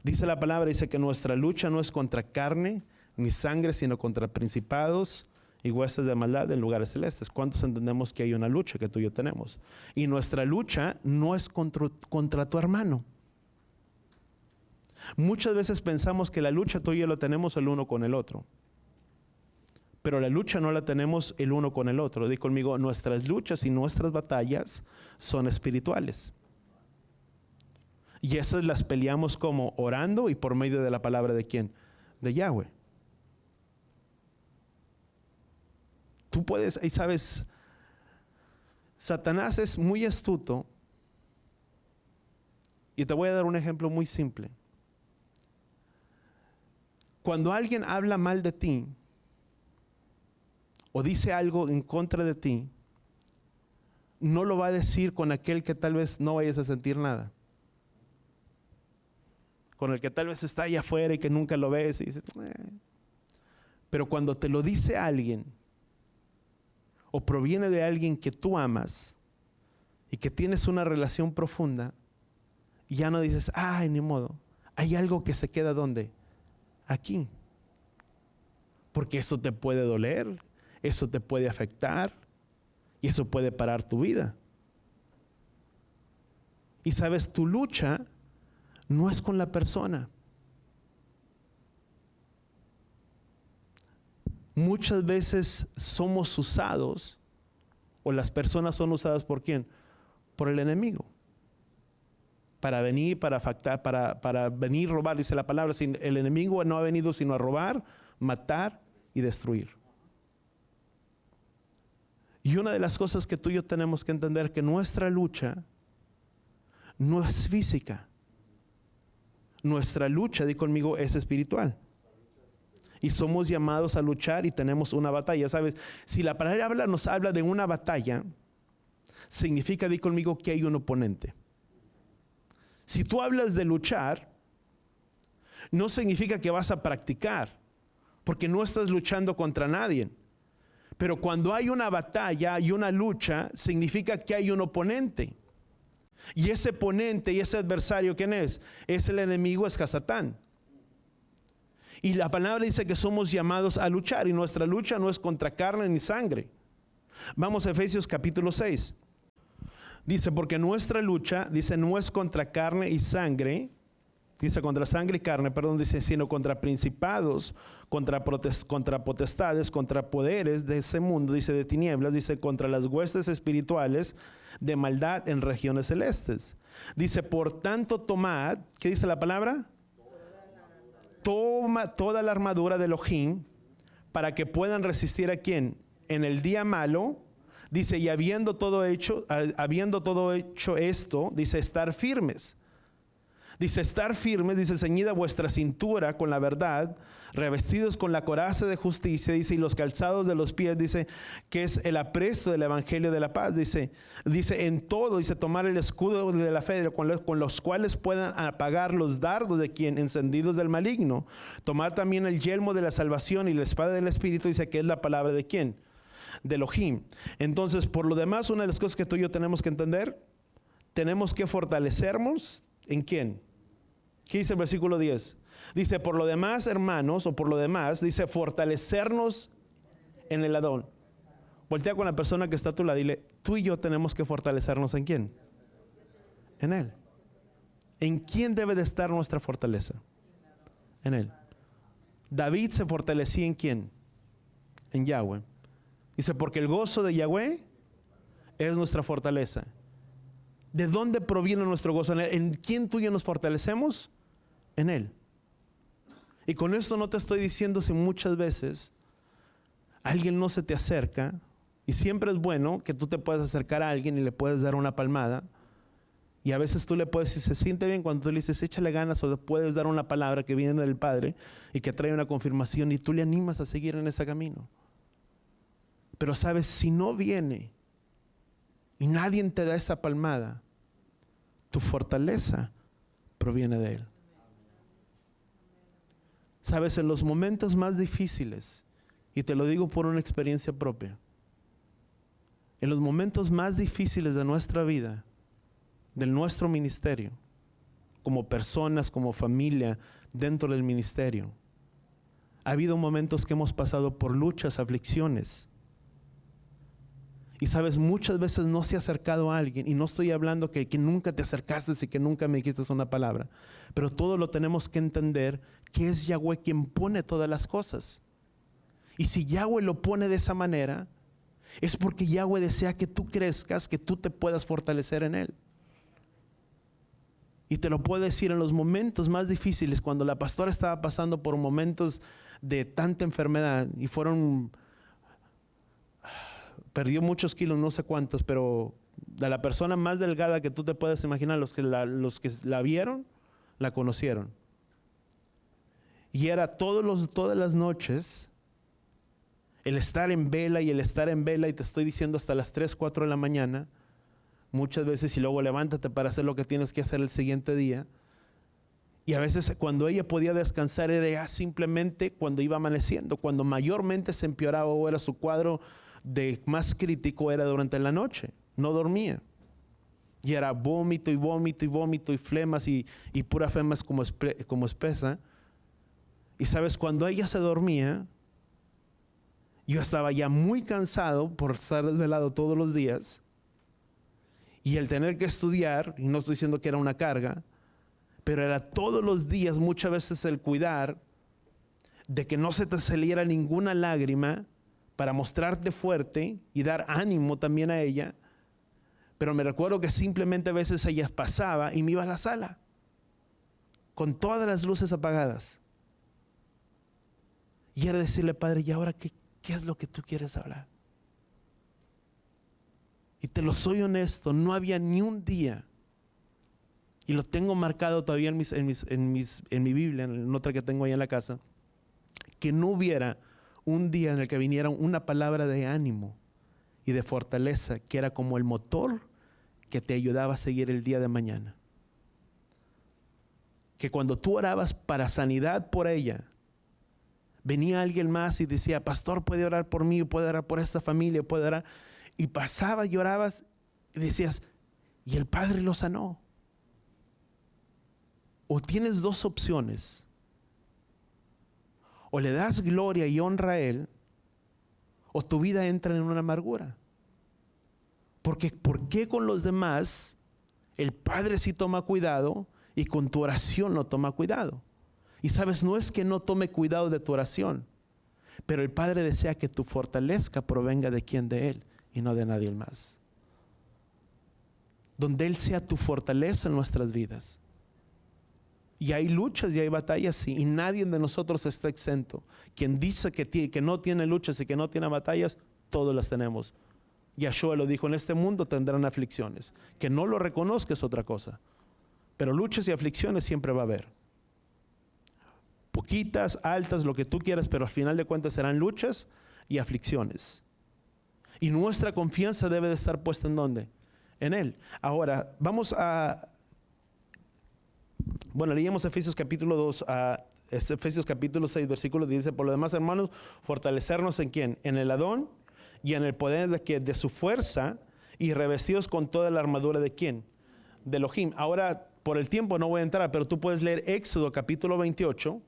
Dice la palabra, dice que nuestra lucha no es contra carne ni sangre, sino contra principados y huestes de maldad en lugares celestes. ¿Cuántos entendemos que hay una lucha que tú y yo tenemos? Y nuestra lucha no es contra tu hermano. Muchas veces pensamos que la lucha tú y yo la tenemos el uno con el otro. Pero la lucha no la tenemos el uno con el otro. Di conmigo, nuestras luchas y nuestras batallas son espirituales. Y esas las peleamos como orando y por medio de la palabra de ¿quién? De Yahweh. Tú puedes, y sabes, Satanás es muy astuto. Y te voy a dar un ejemplo muy simple. Cuando alguien habla mal de ti o dice algo en contra de ti, no lo va a decir con aquel que tal vez no vayas a sentir nada. Con el que tal vez está allá afuera y que nunca lo ves y dices, Pero cuando te lo dice alguien o proviene de alguien que tú amas y que tienes una relación profunda, y ya no dices, ay, ni modo. Hay algo que se queda ¿dónde? Aquí. Porque eso te puede doler, eso te puede afectar y eso puede parar tu vida. Y sabes, tu lucha no es con la persona. Muchas veces somos usados, o las personas son usadas ¿por quién? Por el enemigo. Para venir, para afectar, para venir a robar, dice la palabra. El enemigo no ha venido sino a robar, matar y y destruir. Y una de las cosas que tú y yo tenemos que entender, que nuestra lucha no es física. Nuestra lucha, di conmigo, es espiritual. Y somos llamados a luchar y tenemos una batalla. ¿Sabes? Si la palabra nos habla de una batalla, significa, di conmigo, que hay un oponente. Si tú hablas de luchar, no significa que vas a practicar, porque no estás luchando contra nadie. Pero cuando hay una batalla y una lucha, significa que hay un oponente. Y ese oponente y ese adversario, ¿quién es? Es el enemigo, es Satán. Y la palabra dice que somos llamados a luchar, y nuestra lucha no es contra carne ni sangre. Vamos a Efesios capítulo 6. Dice, porque nuestra lucha, dice, no es contra carne y sangre, dice contra sangre y carne, perdón, dice, sino contra principados, contra potestades, contra poderes de ese mundo, dice, de tinieblas, dice, contra las huestes espirituales de maldad en regiones celestes. Dice, por tanto tomad, ¿qué dice la palabra? Toma toda la armadura de Elohim para que puedan resistir a ¿quién? En el día malo. Dice, y habiendo todo hecho esto, dice, estar firmes. Dice, estar firmes, dice, ceñida vuestra cintura con la verdad, revestidos con la coraza de justicia, dice, y los calzados de los pies, dice, que es el apresto del evangelio de la paz. Dice, en todo, dice, tomar el escudo de la fe, con los cuales puedan apagar los dardos de quien encendidos del maligno. Tomar también el yelmo de la salvación y la espada del Espíritu, dice, que es la palabra de ¿quién? De Elohim. Entonces, por lo demás, una de las cosas que tú y yo tenemos que entender, tenemos que fortalecernos ¿en quién? ¿Qué dice el versículo 10? Dice, por lo demás, hermanos, o por lo demás, dice, fortalecernos en el Adón. Voltea con la persona que está a tu lado y dile, tú y yo tenemos que fortalecernos ¿en quién? En Él. ¿En quién debe de estar nuestra fortaleza? En Él. David se fortalecía ¿en quién? En Yahweh. Dice, porque el gozo de Yahweh es nuestra fortaleza. ¿De dónde proviene nuestro gozo? ¿En quién tú y yo nos fortalecemos? En Él. Y con esto no te estoy diciendo si muchas veces alguien no se te acerca, y siempre es bueno que tú te puedas acercar a alguien y le puedes dar una palmada, y a veces tú le puedes, si se siente bien cuando tú le dices échale ganas, o le puedes dar una palabra que viene del Padre y que trae una confirmación y tú le animas a seguir en ese camino. Pero sabes, si no viene y nadie te da esa palmada, tu fortaleza proviene de Él. Sabes, en los momentos más difíciles, y te lo digo por una experiencia propia, en los momentos más difíciles de nuestra vida, de nuestro ministerio, como personas, como familia, dentro del ministerio, ha habido momentos que hemos pasado por luchas, aflicciones. Y sabes, muchas veces no se ha acercado a alguien, y no estoy hablando que nunca te acercaste y que nunca me dijiste una palabra, pero todo lo tenemos que entender, que es Yahweh quien pone todas las cosas. Y si Yahweh lo pone de esa manera, es porque Yahweh desea que tú crezcas, que tú te puedas fortalecer en Él. Y te lo puedo decir en los momentos más difíciles, cuando la pastora estaba pasando por momentos de tanta enfermedad, y perdió muchos kilos, no sé cuántos, pero de la persona más delgada que tú te puedes imaginar, los que la vieron, la conocieron. Y era todas las noches, el estar en vela, y te estoy diciendo hasta las 3, 4 de la mañana, muchas veces, y luego levántate para hacer lo que tienes que hacer el siguiente día. Y a veces cuando ella podía descansar era ya simplemente cuando iba amaneciendo. Cuando mayormente se empeoraba o era su cuadro de más crítico, era durante la noche. No dormía. Y era vómito y vómito y vómito y flemas y pura flemas como espesa. Y sabes, cuando ella se dormía, yo estaba ya muy cansado por estar desvelado todos los días. Y el tener que estudiar, y no estoy diciendo que era una carga, pero era todos los días, muchas veces el cuidar de que no se te saliera ninguna lágrima para mostrarte fuerte y dar ánimo también a ella. Pero me recuerdo que simplemente a veces ella pasaba y me iba a la sala con todas las luces apagadas. Y era decirle, Padre, ¿y ahora qué es lo que tú quieres hablar? Y te lo soy honesto, no había ni un día, y lo tengo marcado todavía en mi Biblia, en otra que tengo ahí en la casa, que no hubiera un día en el que viniera una palabra de ánimo y de fortaleza, que era como el motor que te ayudaba a seguir el día de mañana. Que cuando tú orabas para sanidad por ella, venía alguien más y decía, pastor, puede orar por mí, puede orar por esta familia, puede orar. Y pasaba y orabas y decías, y el Padre lo sanó. O tienes dos opciones: o le das gloria y honra a Él, o tu vida entra en una amargura. Porque ¿por qué con los demás el Padre sí toma cuidado y con tu oración no toma cuidado? Y sabes, no es que no tome cuidado de tu oración, pero el Padre desea que tu fortaleza provenga de quién, de Él y no de nadie más. Donde Él sea tu fortaleza en nuestras vidas. Y hay luchas y hay batallas, sí, y nadie de nosotros está exento. Quien dice que no tiene luchas y que no tiene batallas, todos las tenemos. Yahshua lo dijo, en este mundo tendrán aflicciones. Que no lo reconozca es otra cosa, pero luchas y aflicciones siempre va a haber. Poquitas, altas, lo que tú quieras, pero al final de cuentas serán luchas y aflicciones. Y nuestra confianza debe de estar puesta ¿en dónde? En Él. Ahora, vamos a... Bueno, leíamos Efesios capítulo 2, Efesios capítulo 6, versículo 10, dice, por lo demás, hermanos, fortalecernos ¿en quién? En el Adón y en el poder de su fuerza, y revestidos con toda la armadura ¿de quién? De Elohim. Ahora, por el tiempo no voy a entrar, pero tú puedes leer Éxodo capítulo 28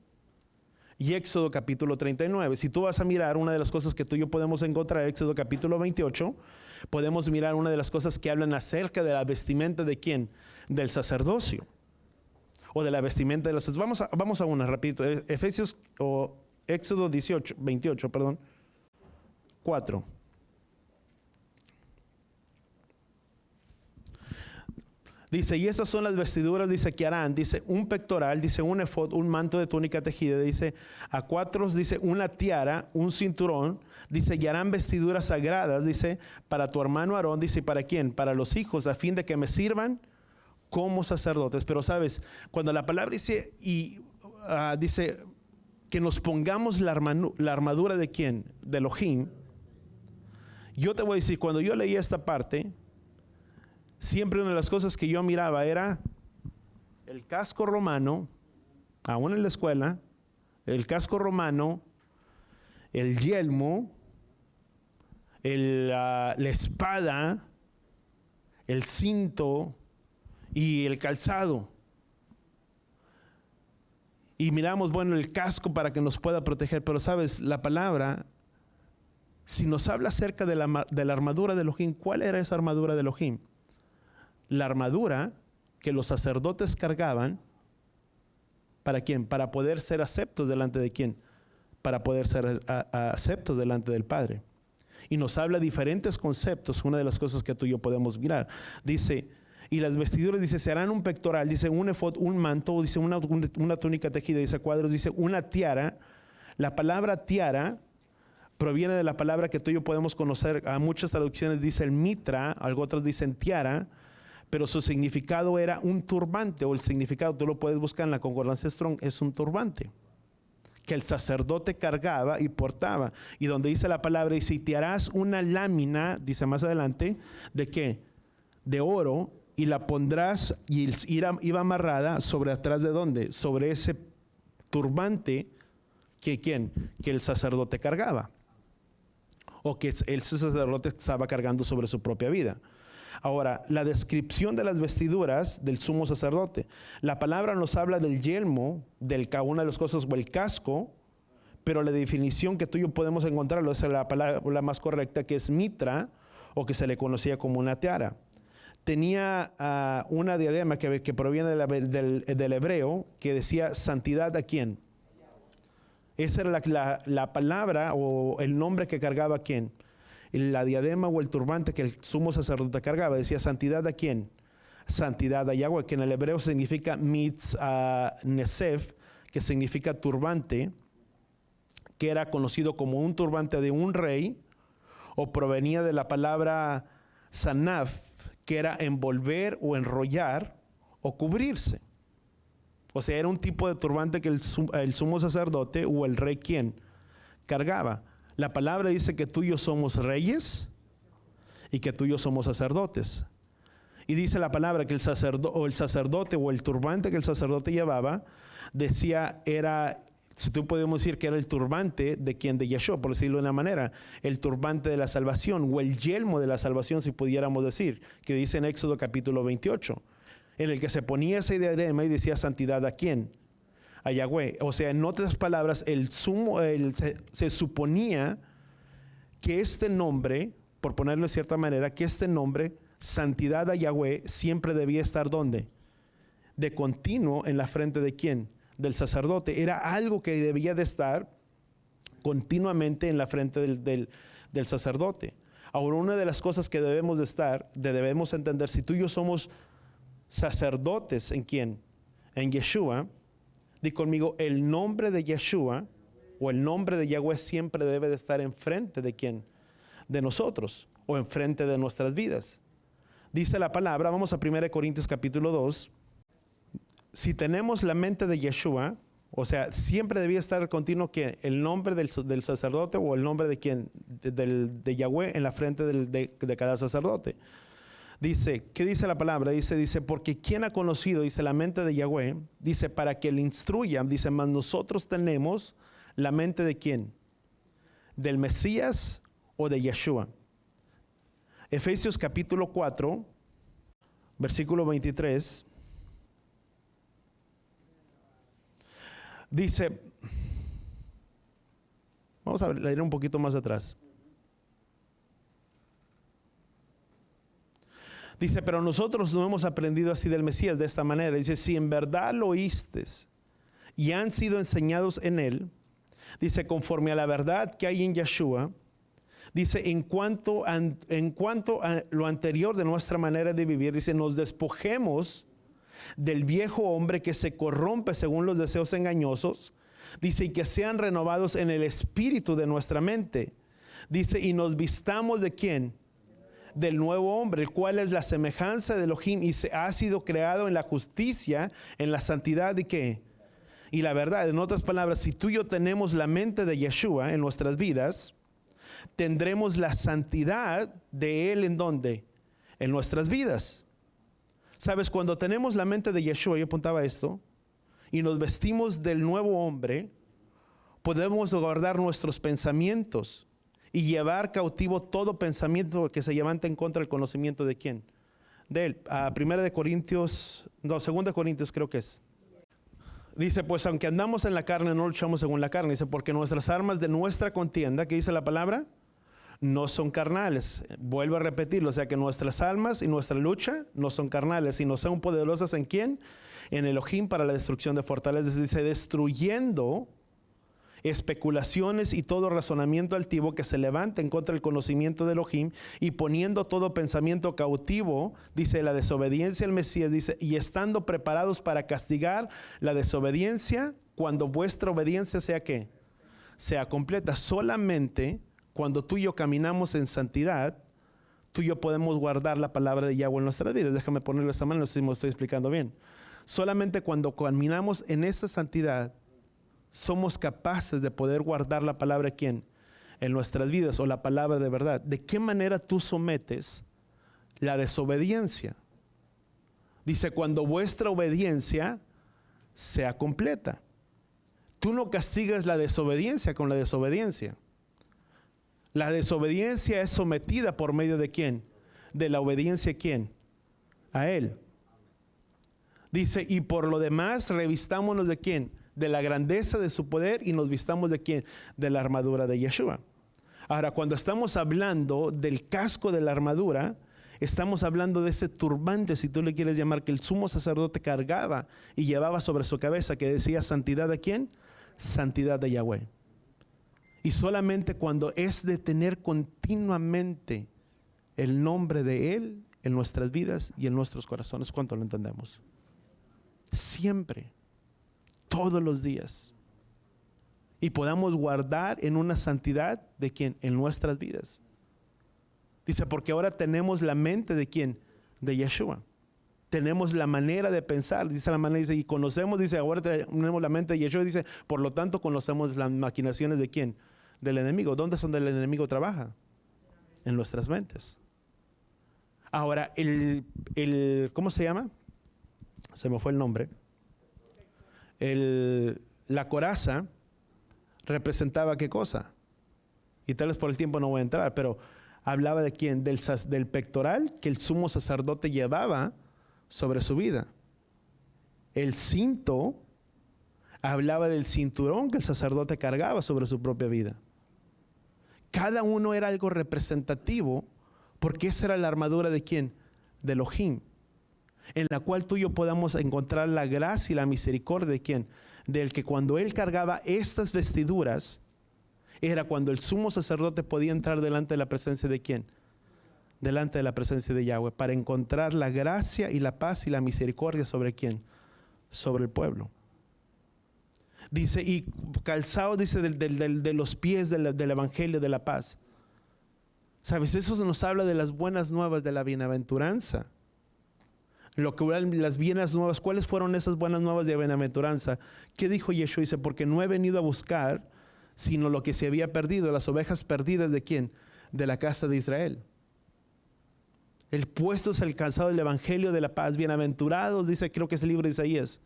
y Éxodo capítulo 39. Si tú vas a mirar una de las cosas que tú y yo podemos encontrar, Éxodo capítulo 28, podemos mirar una de las cosas que hablan acerca de la vestimenta ¿de quién? Del sacerdocio. O de la vestimenta de los... Vamos a una rapidito. Efesios o Éxodo 28, 4. Dice, y esas son las vestiduras, dice, que harán, dice, un pectoral, dice, un efod, un manto de túnica tejida, dice, a cuatro, dice, una tiara, un cinturón, dice, y harán vestiduras sagradas, dice, para tu hermano Aarón, dice, ¿para quién? Para los hijos, a fin de que me sirvan como sacerdotes. Pero sabes, cuando la palabra dice, dice que nos pongamos la armadura ¿de quién? De Elohim. Yo te voy a decir, cuando yo leía esta parte, siempre una de las cosas que yo miraba era el casco romano, aún en la escuela, el casco romano, el yelmo, la espada, el cinto y el calzado. Y miramos, bueno, el casco para que nos pueda proteger. Pero sabes, la palabra, si nos habla acerca de la armadura de Elohim, ¿cuál era esa armadura de Elohim? La armadura que los sacerdotes cargaban, ¿para quién? Para poder ser aceptos delante de quién? Para poder ser aceptos delante del Padre. Y nos habla diferentes conceptos. Una de las cosas que tú y yo podemos mirar, dice, y las vestiduras, dice, se harán un pectoral, dice, un efod, un manto, dice, una túnica tejida, dice, cuadros, dice, una tiara. La palabra tiara proviene de la palabra que tú y yo podemos conocer. A muchas traducciones dice el mitra, algo otras dicen tiara, pero su significado era un turbante, o el significado tú lo puedes buscar en la concordancia Strong, es un turbante que el sacerdote cargaba y portaba. Y donde dice la palabra, y si te harás una lámina, dice más adelante, ¿de qué? De oro, y la pondrás, y iba amarrada sobre atrás de ¿dónde? Sobre ese turbante que ¿quién? Que el sacerdote cargaba, o que el sacerdote estaba cargando sobre su propia vida. Ahora, la descripción de las vestiduras del sumo sacerdote. La palabra nos habla del yelmo, una de las cosas, o el casco, pero la definición que tú y yo podemos encontrarlo es la palabra más correcta, que es mitra, o que se le conocía como una tiara. Tenía una diadema que proviene del hebreo, que decía santidad ¿a quién? Esa era la palabra o el nombre que cargaba ¿a quién? La diadema o el turbante que el sumo sacerdote cargaba, decía santidad ¿a quién? Santidad a Yahweh, que en el hebreo significa nesef, que significa turbante, que era conocido como un turbante de un rey, o provenía de la palabra sanaf, que era envolver o enrollar o cubrirse. O sea, era un tipo de turbante que el sumo sacerdote o el rey quien cargaba. La palabra dice que tú y yo somos reyes y que tú y yo somos sacerdotes. Y dice la palabra que el sacerdote o el turbante que el sacerdote llevaba, decía, era, si tú podemos decir que era el turbante de quien, de Yeshua, por decirlo de una manera, el turbante de la salvación o el yelmo de la salvación, si pudiéramos decir, que dice en Éxodo capítulo 28, en el que se ponía ese diadema y decía santidad a quién, a Yahweh. O sea, en otras palabras, se suponía que este nombre, por ponerlo de cierta manera, que este nombre, santidad a Yahweh, siempre debía estar ¿dónde? De continuo en la frente de quién, del sacerdote. Era algo que debía de estar continuamente en la frente del sacerdote. Ahora, una de las cosas que debemos entender, si tú y yo somos sacerdotes, ¿en quién? En Yeshua. Di conmigo, el nombre de Yeshua o el nombre de Yahweh siempre debe de estar enfrente de quién, de nosotros, o enfrente de nuestras vidas. Dice la palabra, vamos a 1 Corintios capítulo 2. Si tenemos la mente de Yeshua, o sea, siempre debía estar continuo que el nombre del sacerdote o el nombre de quién, de Yahweh en la frente de cada sacerdote. Dice, ¿qué dice la palabra? Dice, porque ¿quién ha conocido? Dice, la mente de Yahweh. Dice, para que le instruya. Dice, mas nosotros tenemos la mente de ¿quién? Del Mesías o de Yeshua. Efesios capítulo 4, versículo 23. Dice, vamos a leer un poquito más atrás. Dice, pero nosotros no hemos aprendido así del Mesías de esta manera. Dice, si en verdad lo oístes y han sido enseñados en él, dice, conforme a la verdad que hay en Yeshua, dice, en cuanto a lo anterior de nuestra manera de vivir, dice, nos despojemos del viejo hombre que se corrompe según los deseos engañosos, dice, y que sean renovados en el espíritu de nuestra mente. Dice, y nos vistamos ¿de quién? Del nuevo hombre, el cual es la semejanza de Elohim y ha sido creado en la justicia, en la santidad y ¿qué? Y la verdad. En otras palabras, si tú y yo tenemos la mente de Yeshua en nuestras vidas, tendremos la santidad de Él ¿en dónde? En nuestras vidas. Sabes, cuando tenemos la mente de Yeshua, yo apuntaba esto, y nos vestimos del nuevo hombre, podemos guardar nuestros pensamientos y llevar cautivo todo pensamiento que se levanta en contra del conocimiento de quién, de Él. Segunda de Corintios creo que es. Dice, pues aunque andamos en la carne, no luchamos según la carne. Dice, porque nuestras armas de nuestra contienda, ¿qué dice la palabra? No son carnales. Vuelvo a repetirlo, o sea que nuestras almas y nuestra lucha no son carnales, sino son poderosas ¿en quién? En Elohim para la destrucción de fortalezas. Dice, destruyendo especulaciones y todo razonamiento altivo que se levanta en contra del conocimiento de Elohim y poniendo todo pensamiento cautivo, dice, la desobediencia al Mesías, dice, y estando preparados para castigar la desobediencia cuando vuestra obediencia sea ¿qué? Sea completa. Solamente cuando tú y yo caminamos en santidad, tú y yo podemos guardar la palabra de Yahweh en nuestras vidas. Déjame ponerlo de esta manera, no sé si me estoy explicando bien. Solamente cuando caminamos en esa santidad, somos capaces de poder guardar la palabra ¿quién? En nuestras vidas, o la palabra de verdad. ¿De qué manera tú sometes la desobediencia? Dice, cuando vuestra obediencia sea completa. Tú no castigas la desobediencia con la desobediencia. La desobediencia es sometida por medio de ¿quién? De la obediencia ¿quién? A Él. Dice, y por lo demás revistámonos ¿de quién? De la grandeza de su poder y nos vistamos ¿de quién? De la armadura de Yeshua. Ahora, cuando estamos hablando del casco de la armadura, estamos hablando de ese turbante, si tú le quieres llamar, que el sumo sacerdote cargaba y llevaba sobre su cabeza, que decía santidad ¿de quién? Santidad de Yahweh. Y solamente cuando es de tener continuamente el nombre de Él en nuestras vidas y en nuestros corazones, ¿cuánto lo entendemos? Siempre. Todos los días. y podamos guardar en una santidad ¿de quién? En nuestras vidas. Dice, porque ahora tenemos la mente ¿de quién? De Yeshua. Tenemos la manera de pensar, dice la manera, dice, y conocemos, dice, ahora tenemos la mente de Yeshua, dice, por lo tanto conocemos las maquinaciones ¿de quién? Del enemigo. ¿Dónde es donde el enemigo trabaja? En nuestras mentes. Ahora, ¿cómo se llama? Se me fue el nombre. La coraza representaba ¿qué cosa? Y tal vez por el tiempo no voy a entrar, pero hablaba de quién, del pectoral que el sumo sacerdote llevaba sobre su vida. El cinto hablaba del cinturón que el sacerdote cargaba sobre su propia vida. Cada uno era algo representativo, porque esa era la armadura de quién, de Elohim, en la cual tú y yo podamos encontrar la gracia y la misericordia de quién, del que cuando él cargaba estas vestiduras, era cuando el sumo sacerdote podía entrar delante de la presencia de quién, delante de la presencia de Yahweh, para encontrar la gracia y la paz y la misericordia sobre quién, sobre el pueblo. Dice, y calzado, dice, de los pies del evangelio de la paz. ¿Sabes? Eso nos habla de las buenas nuevas de la bienaventuranza. Lo que las buenas nuevas, ¿cuáles fueron esas buenas nuevas de bienaventuranza? ¿Qué dijo Yeshua? Dice, porque no he venido a buscar sino lo que se había perdido, las ovejas perdidas ¿de quién? De la casa de Israel. El puesto es el calzado del evangelio de la paz. Bienaventurados, dice, creo que es el libro de Isaías.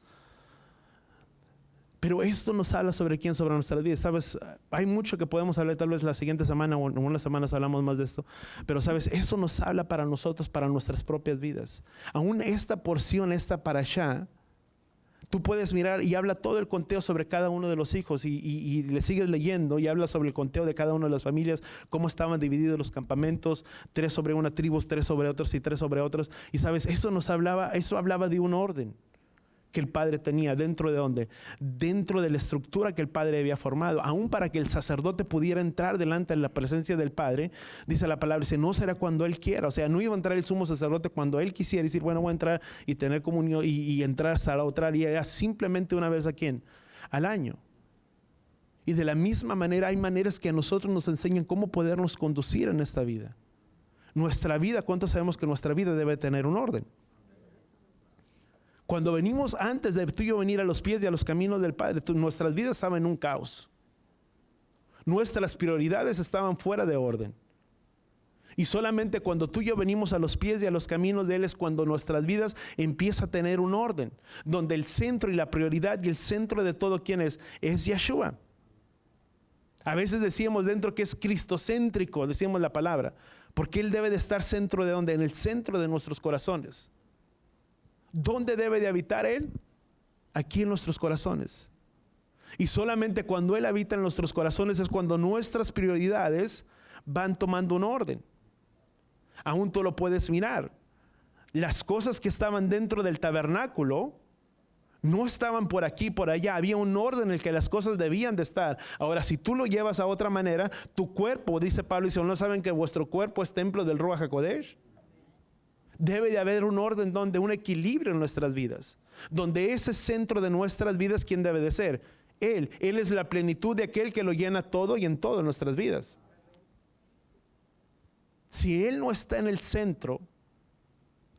Pero esto nos habla sobre quién, sobre nuestras vidas. Sabes, hay mucho que podemos hablar, tal vez la siguiente semana o en unas semanas hablamos más de esto. Pero sabes, eso nos habla para nosotros, para nuestras propias vidas. Aún esta porción, esta parashá, tú puedes mirar y habla todo el conteo sobre cada uno de los hijos y le sigues leyendo y habla sobre el conteo de cada una de las familias, cómo estaban divididos los campamentos, 3 sobre una tribu, 3 sobre otros y 3 sobre otros. Y sabes, eso hablaba de un orden que el Padre tenía. ¿Dentro de dónde? Dentro de la estructura que el Padre había formado. Aún para que el sacerdote pudiera entrar delante de la presencia del Padre, dice la palabra, dice, no será cuando Él quiera. O sea, no iba a entrar el sumo sacerdote cuando Él quisiera, decir, bueno, voy a entrar y tener comunión y entrar hasta la otra área. Era simplemente una vez ¿a quién? Al año. Y de la misma manera hay maneras que a nosotros nos enseñan cómo podernos conducir en esta vida. Nuestra vida, ¿cuántos sabemos que nuestra vida debe tener un orden? Cuando venimos antes de tú y yo venir a los pies y a los caminos del Padre, nuestras vidas estaban en un caos. Nuestras prioridades estaban fuera de orden. Y solamente cuando tú y yo venimos a los pies y a los caminos de Él es cuando nuestras vidas empieza a tener un orden. Donde el centro y la prioridad y el centro de todo, ¿quién es? Es Yeshua. A veces decíamos dentro que es cristocéntrico, decíamos la palabra. Porque Él debe de estar centro de ¿dónde? En el centro de nuestros corazones. ¿Dónde debe de habitar Él? Aquí en nuestros corazones. Y solamente cuando Él habita en nuestros corazones es cuando nuestras prioridades van tomando un orden. Aún tú lo puedes mirar. Las cosas que estaban dentro del tabernáculo no estaban por aquí, por allá. Había un orden en el que las cosas debían de estar. Ahora, si tú lo llevas a otra manera, tu cuerpo, dice Pablo, dice, ¿no saben que vuestro cuerpo es templo del Ruach HaKodesh? Debe de haber un orden, donde un equilibrio en nuestras vidas, donde ese centro de nuestras vidas, ¿quién debe de ser? Él es la plenitud de aquel que lo llena todo y en todo en nuestras vidas. Si Él no está en el centro,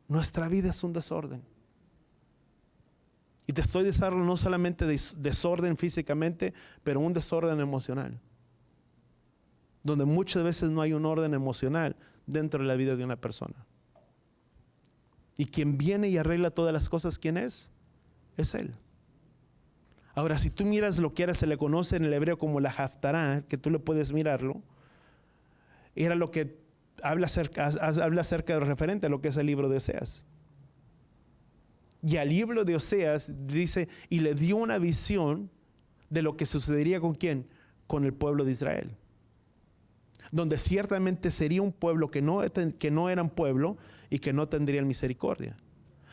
nuestra vida es un desorden. Y te estoy diciendo no solamente desorden físicamente, pero un desorden emocional, donde muchas veces no hay un orden emocional dentro de la vida de una persona. Y quien viene y arregla todas las cosas, ¿quién es? Es Él. Ahora, si tú miras lo que era, se le conoce en el hebreo como la Haftará, que tú le puedes mirarlo, era lo que habla acerca de referente a lo que es el libro de Oseas. Y al libro de Oseas dice, y le dio una visión de lo que sucedería ¿con quién? Con el pueblo de Israel. Donde ciertamente sería un pueblo que no eran pueblo y que no tendrían misericordia.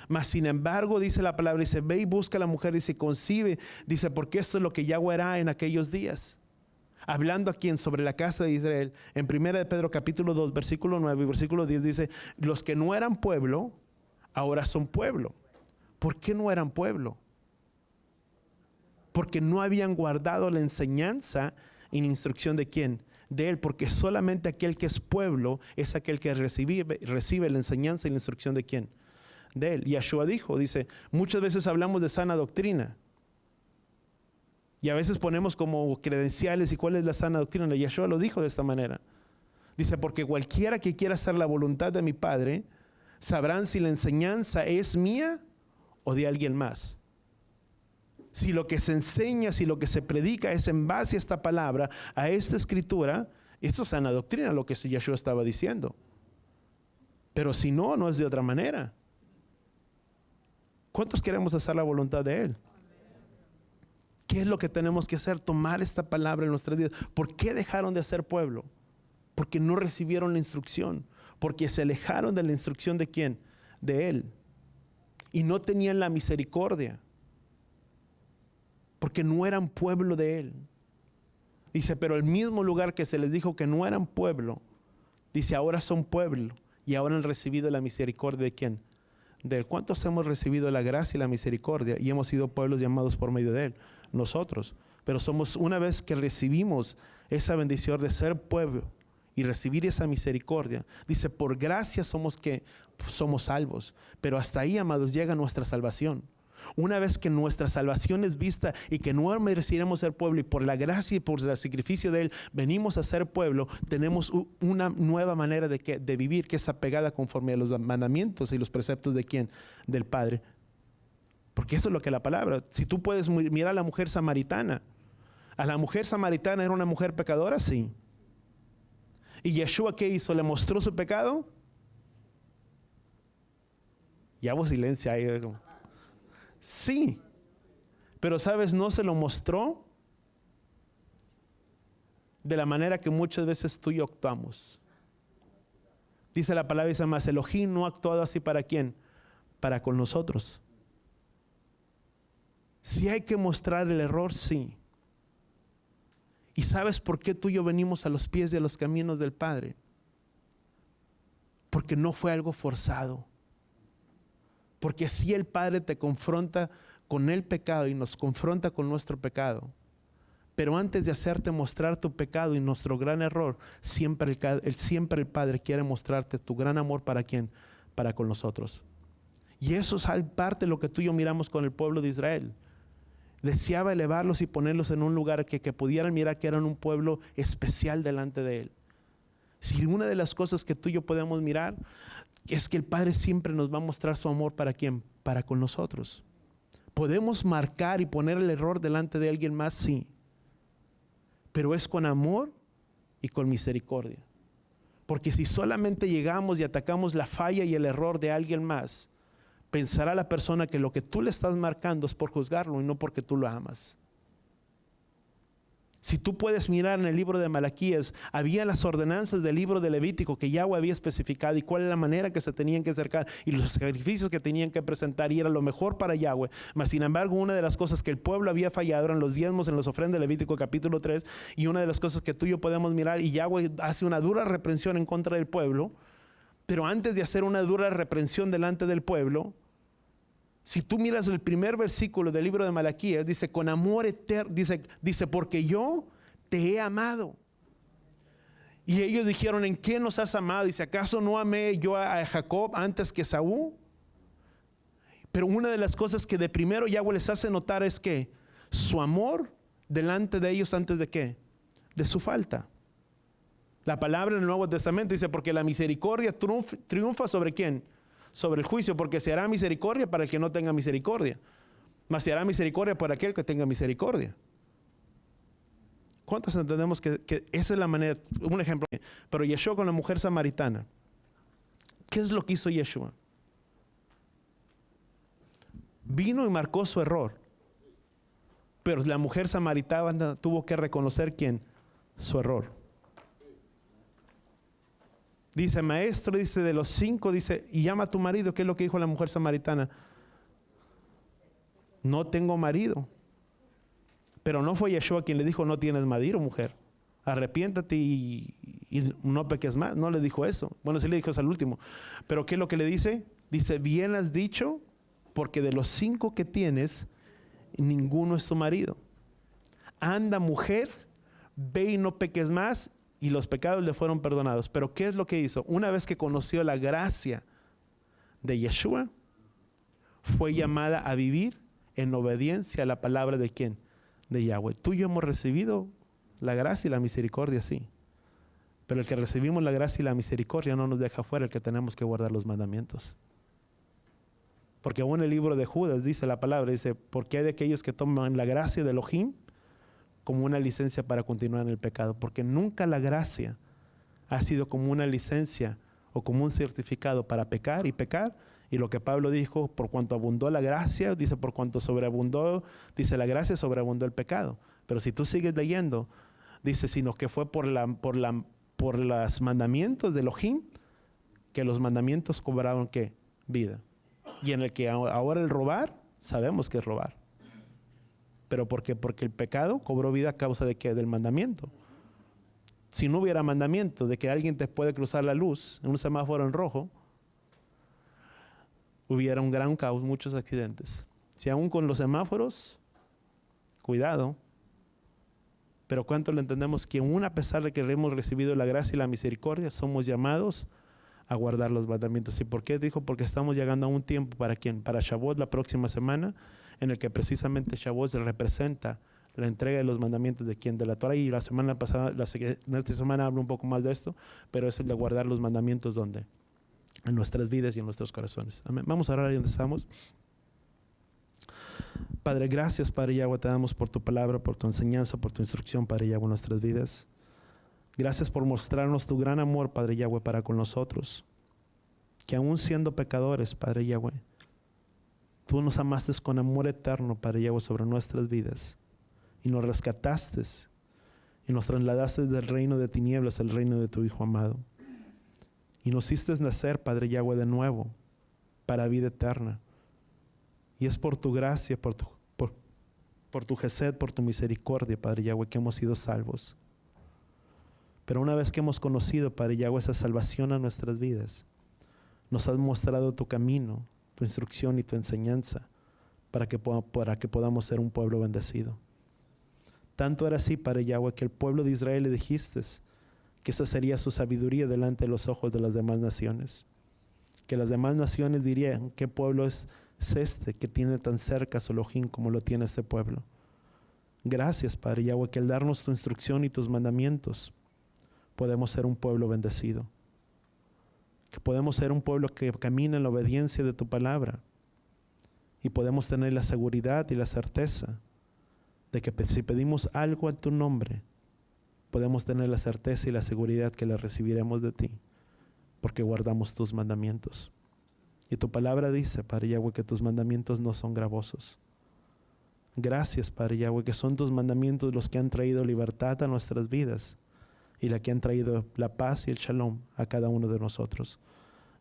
Mas sin embargo, dice la palabra, dice, ve y busca a la mujer y se concibe, dice, porque esto es lo que Yahweh hará en aquellos días. Hablando aquí sobre la casa de Israel, en 1 de Pedro capítulo 2, versículo 9 y versículo 10 dice, los que no eran pueblo, ahora son pueblo. ¿Por qué no eran pueblo? porque no habían guardado la enseñanza y la instrucción de ¿quién? De Él, porque solamente aquel que es pueblo es aquel que recibe la enseñanza y la instrucción de ¿quién? De Él. Yeshua dice, muchas veces hablamos de sana doctrina y a veces ponemos como credenciales y cuál es la sana doctrina. Yeshua lo dijo de esta manera. Dice, porque cualquiera que quiera hacer la voluntad de mi Padre, sabrán si la enseñanza es mía o de alguien más. Si lo que se enseña, si lo que se predica es en base a esta palabra, a esta escritura, esto es sana doctrina, lo que Yeshua estaba diciendo. Pero si no, no es de otra manera. ¿Cuántos queremos hacer la voluntad de Él? ¿Qué es lo que tenemos que hacer? Tomar esta palabra en nuestras vidas. ¿Por qué dejaron de ser pueblo? Porque no recibieron la instrucción. Porque se alejaron de la instrucción de ¿quién? De Él. Y no tenían la misericordia. Porque no eran pueblo de Él. Dice, pero el mismo lugar que se les dijo que no eran pueblo, dice, ahora son pueblo. Y ahora han recibido la misericordia de ¿quién? De Él. ¿Cuántos hemos recibido la gracia y la misericordia? Y hemos sido pueblos llamados por medio de Él. Nosotros. Pero somos, una vez que recibimos esa bendición de ser pueblo y recibir esa misericordia, dice, por gracia somos salvos. Pero hasta ahí, amados, llega nuestra salvación. Una vez que nuestra salvación es vista y que no mereceremos ser pueblo, y por la gracia y por el sacrificio de Él venimos a ser pueblo, tenemos una nueva manera de vivir que es apegada conforme a los mandamientos y los preceptos de ¿quién? Del Padre. Porque eso es lo que la palabra. Si tú puedes mirar a la mujer samaritana. A la mujer samaritana era una mujer pecadora, sí. ¿Y Yeshua qué hizo? ¿Le mostró su pecado? Ya hubo silencio ahí. Sí. Pero ¿sabes? No se lo mostró de la manera que muchas veces tú y yo actuamos. Dice la palabra, dice más, Elohim no ha actuado así ¿para quién? Para con nosotros. Si hay que mostrar el error, sí. ¿Y sabes por qué tú y yo venimos a los pies de los caminos del Padre? Porque no fue algo forzado. Porque si el Padre te confronta con el pecado y nos confronta con nuestro pecado, pero antes de hacerte mostrar tu pecado y nuestro gran error, siempre el Padre quiere mostrarte tu gran amor ¿para quién? Para con nosotros. Y eso es parte de lo que tú y yo miramos con el pueblo de Israel. Deseaba elevarlos y ponerlos en un lugar que pudieran mirar que eran un pueblo especial delante de Él. Si una de las cosas que tú y yo podemos mirar es que el Padre siempre nos va a mostrar su amor ¿para quién? Para con nosotros. ¿Podemos marcar y poner el error delante de alguien más? Sí. Pero es con amor y con misericordia. Porque si solamente llegamos y atacamos la falla y el error de alguien más, pensará la persona que lo que tú le estás marcando es por juzgarlo y no porque tú lo amas. Si tú puedes mirar en el libro de Malaquías, había las ordenanzas del libro de Levítico que Yahweh había especificado y cuál es la manera que se tenían que acercar y los sacrificios que tenían que presentar, y era lo mejor para Yahweh. Mas sin embargo, una de las cosas que el pueblo había fallado eran los diezmos en las ofrendas de Levítico capítulo 3, y una de las cosas que tú y yo podemos mirar, y Yahweh hace una dura reprensión en contra del pueblo, pero antes de hacer una dura reprensión delante del pueblo, si tú miras el primer versículo del libro de Malaquías, dice, con amor eterno, dice, porque yo te he amado. Y ellos dijeron, ¿en qué nos has amado? Dice, ¿acaso no amé yo a Jacob antes que Saúl? Pero una de las cosas que de primero Yahweh les hace notar es que su amor delante de ellos antes de qué? De su falta. La palabra en el Nuevo Testamento dice, porque la misericordia triunfa ¿sobre quién? Sobre el juicio, porque se hará misericordia para el que no tenga misericordia, mas se hará misericordia para aquel que tenga misericordia. ¿Cuántos entendemos que esa es la manera? Un ejemplo, pero Yeshua con la mujer samaritana, ¿qué es lo que hizo Yeshua? Vino y marcó su error, pero la mujer samaritana tuvo que reconocer ¿quién? Su error. Dice, maestro, dice, de los 5, dice, y llama a tu marido. ¿Qué es lo que dijo la mujer samaritana? No tengo marido. Pero no fue Yeshua quien le dijo, no tienes marido, mujer. Arrepiéntate y no peques más. No le dijo eso. Bueno, sí le dijo eso al último. Pero ¿qué es lo que le dice? Dice, bien has dicho, porque de los 5 que tienes, y ninguno es tu marido. Anda, mujer, ve y no peques más, y los pecados le fueron perdonados. Pero ¿qué es lo que hizo? Una vez que conoció la gracia de Yeshua, fue llamada a vivir en obediencia a la palabra de ¿quién? De Yahweh. Tú y yo hemos recibido la gracia y la misericordia, sí. Pero el que recibimos la gracia y la misericordia no nos deja fuera el que tenemos que guardar los mandamientos. Porque aún el libro de Judas dice la palabra, dice, porque hay de aquellos que toman la gracia de Elohim como una licencia para continuar en el pecado. Porque nunca la gracia ha sido como una licencia o como un certificado para pecar y pecar. Y lo que Pablo dijo, por cuanto abundó la gracia, dice, por cuanto sobreabundó, dice, la gracia sobreabundó el pecado. Pero si tú sigues leyendo, dice, sino que fue por los mandamientos de Elohim, que los mandamientos cobraron ¿qué? Vida. Y en el que ahora el robar, sabemos que es robar. ¿Pero por qué? Porque el pecado cobró vida a causa de ¿qué? Del mandamiento. Si no hubiera mandamiento de que alguien te puede cruzar la luz en un semáforo en rojo, hubiera un gran caos, muchos accidentes. Si aún con los semáforos, cuidado. Pero ¿cuánto lo entendemos? Que aún a pesar de que hemos recibido la gracia y la misericordia, somos llamados a guardar los mandamientos. ¿Y por qué? Dijo, porque estamos llegando a un tiempo, ¿para quién? Para Shavuot la próxima semana, en el que precisamente Shavuot representa la entrega de los mandamientos de quién? De la Torah. Y la semana pasada, en esta semana hablo un poco más de esto, pero es el de guardar los mandamientos, ¿dónde? En nuestras vidas y en nuestros corazones. Amén. Vamos a orar ahí donde estamos. Padre, gracias, Padre Yahweh, te damos por tu palabra, por tu enseñanza, por tu instrucción, Padre Yahweh, en nuestras vidas. Gracias por mostrarnos tu gran amor, Padre Yahweh, para con nosotros. Que aún siendo pecadores, Padre Yahweh, tú nos amaste con amor eterno, Padre Yahweh, sobre nuestras vidas. Y nos rescataste y nos trasladaste del reino de tinieblas al reino de tu Hijo amado. Y nos hiciste nacer, Padre Yahweh, de nuevo, para vida eterna. Y es por tu gracia, por tu gesed, por tu misericordia, Padre Yahweh, que hemos sido salvos. Pero una vez que hemos conocido, Padre Yahweh, esa salvación a nuestras vidas, nos has mostrado tu camino, tu instrucción y tu enseñanza para que podamos ser un pueblo bendecido. Tanto era así, Padre Yahweh, que el pueblo de Israel le dijiste que esa sería su sabiduría delante de los ojos de las demás naciones. Que las demás naciones dirían, ¿qué pueblo es este que tiene tan cerca a su Elohim como lo tiene este pueblo? Gracias, Padre Yahweh, que al darnos tu instrucción y tus mandamientos, podemos ser un pueblo bendecido. Que podemos ser un pueblo que camina en la obediencia de tu palabra. Y podemos tener la seguridad y la certeza de que si pedimos algo en tu nombre, podemos tener la certeza y la seguridad que la recibiremos de ti, porque guardamos tus mandamientos. Y tu palabra dice, Padre Yahweh, que tus mandamientos no son gravosos. Gracias, Padre Yahweh, que son tus mandamientos los que han traído libertad a nuestras vidas y la que han traído la paz y el shalom a cada uno de nosotros.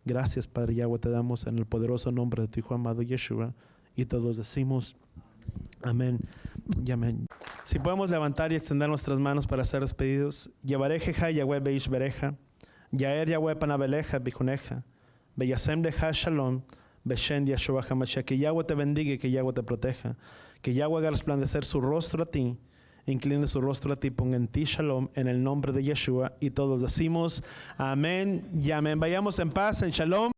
Gracias, Padre Yahweh, te damos en el poderoso nombre de tu Hijo amado Yeshua, y todos decimos amén y amén. Si podemos levantar y extender nuestras manos para ser despedidos. Yevarejeja Yahweh beish bereja, Yaer Yahweh panabeleja bijuneja, Beyasem leja shalom, Beshen Yeshua HaMashiach. Que Yahweh te bendiga y que Yahweh te proteja. Que Yahweh haga resplandecer su rostro a ti, incline su rostro a ti, ponga en ti shalom, en el nombre de Yeshua. Y todos decimos amén y amén. Vayamos en paz, en shalom.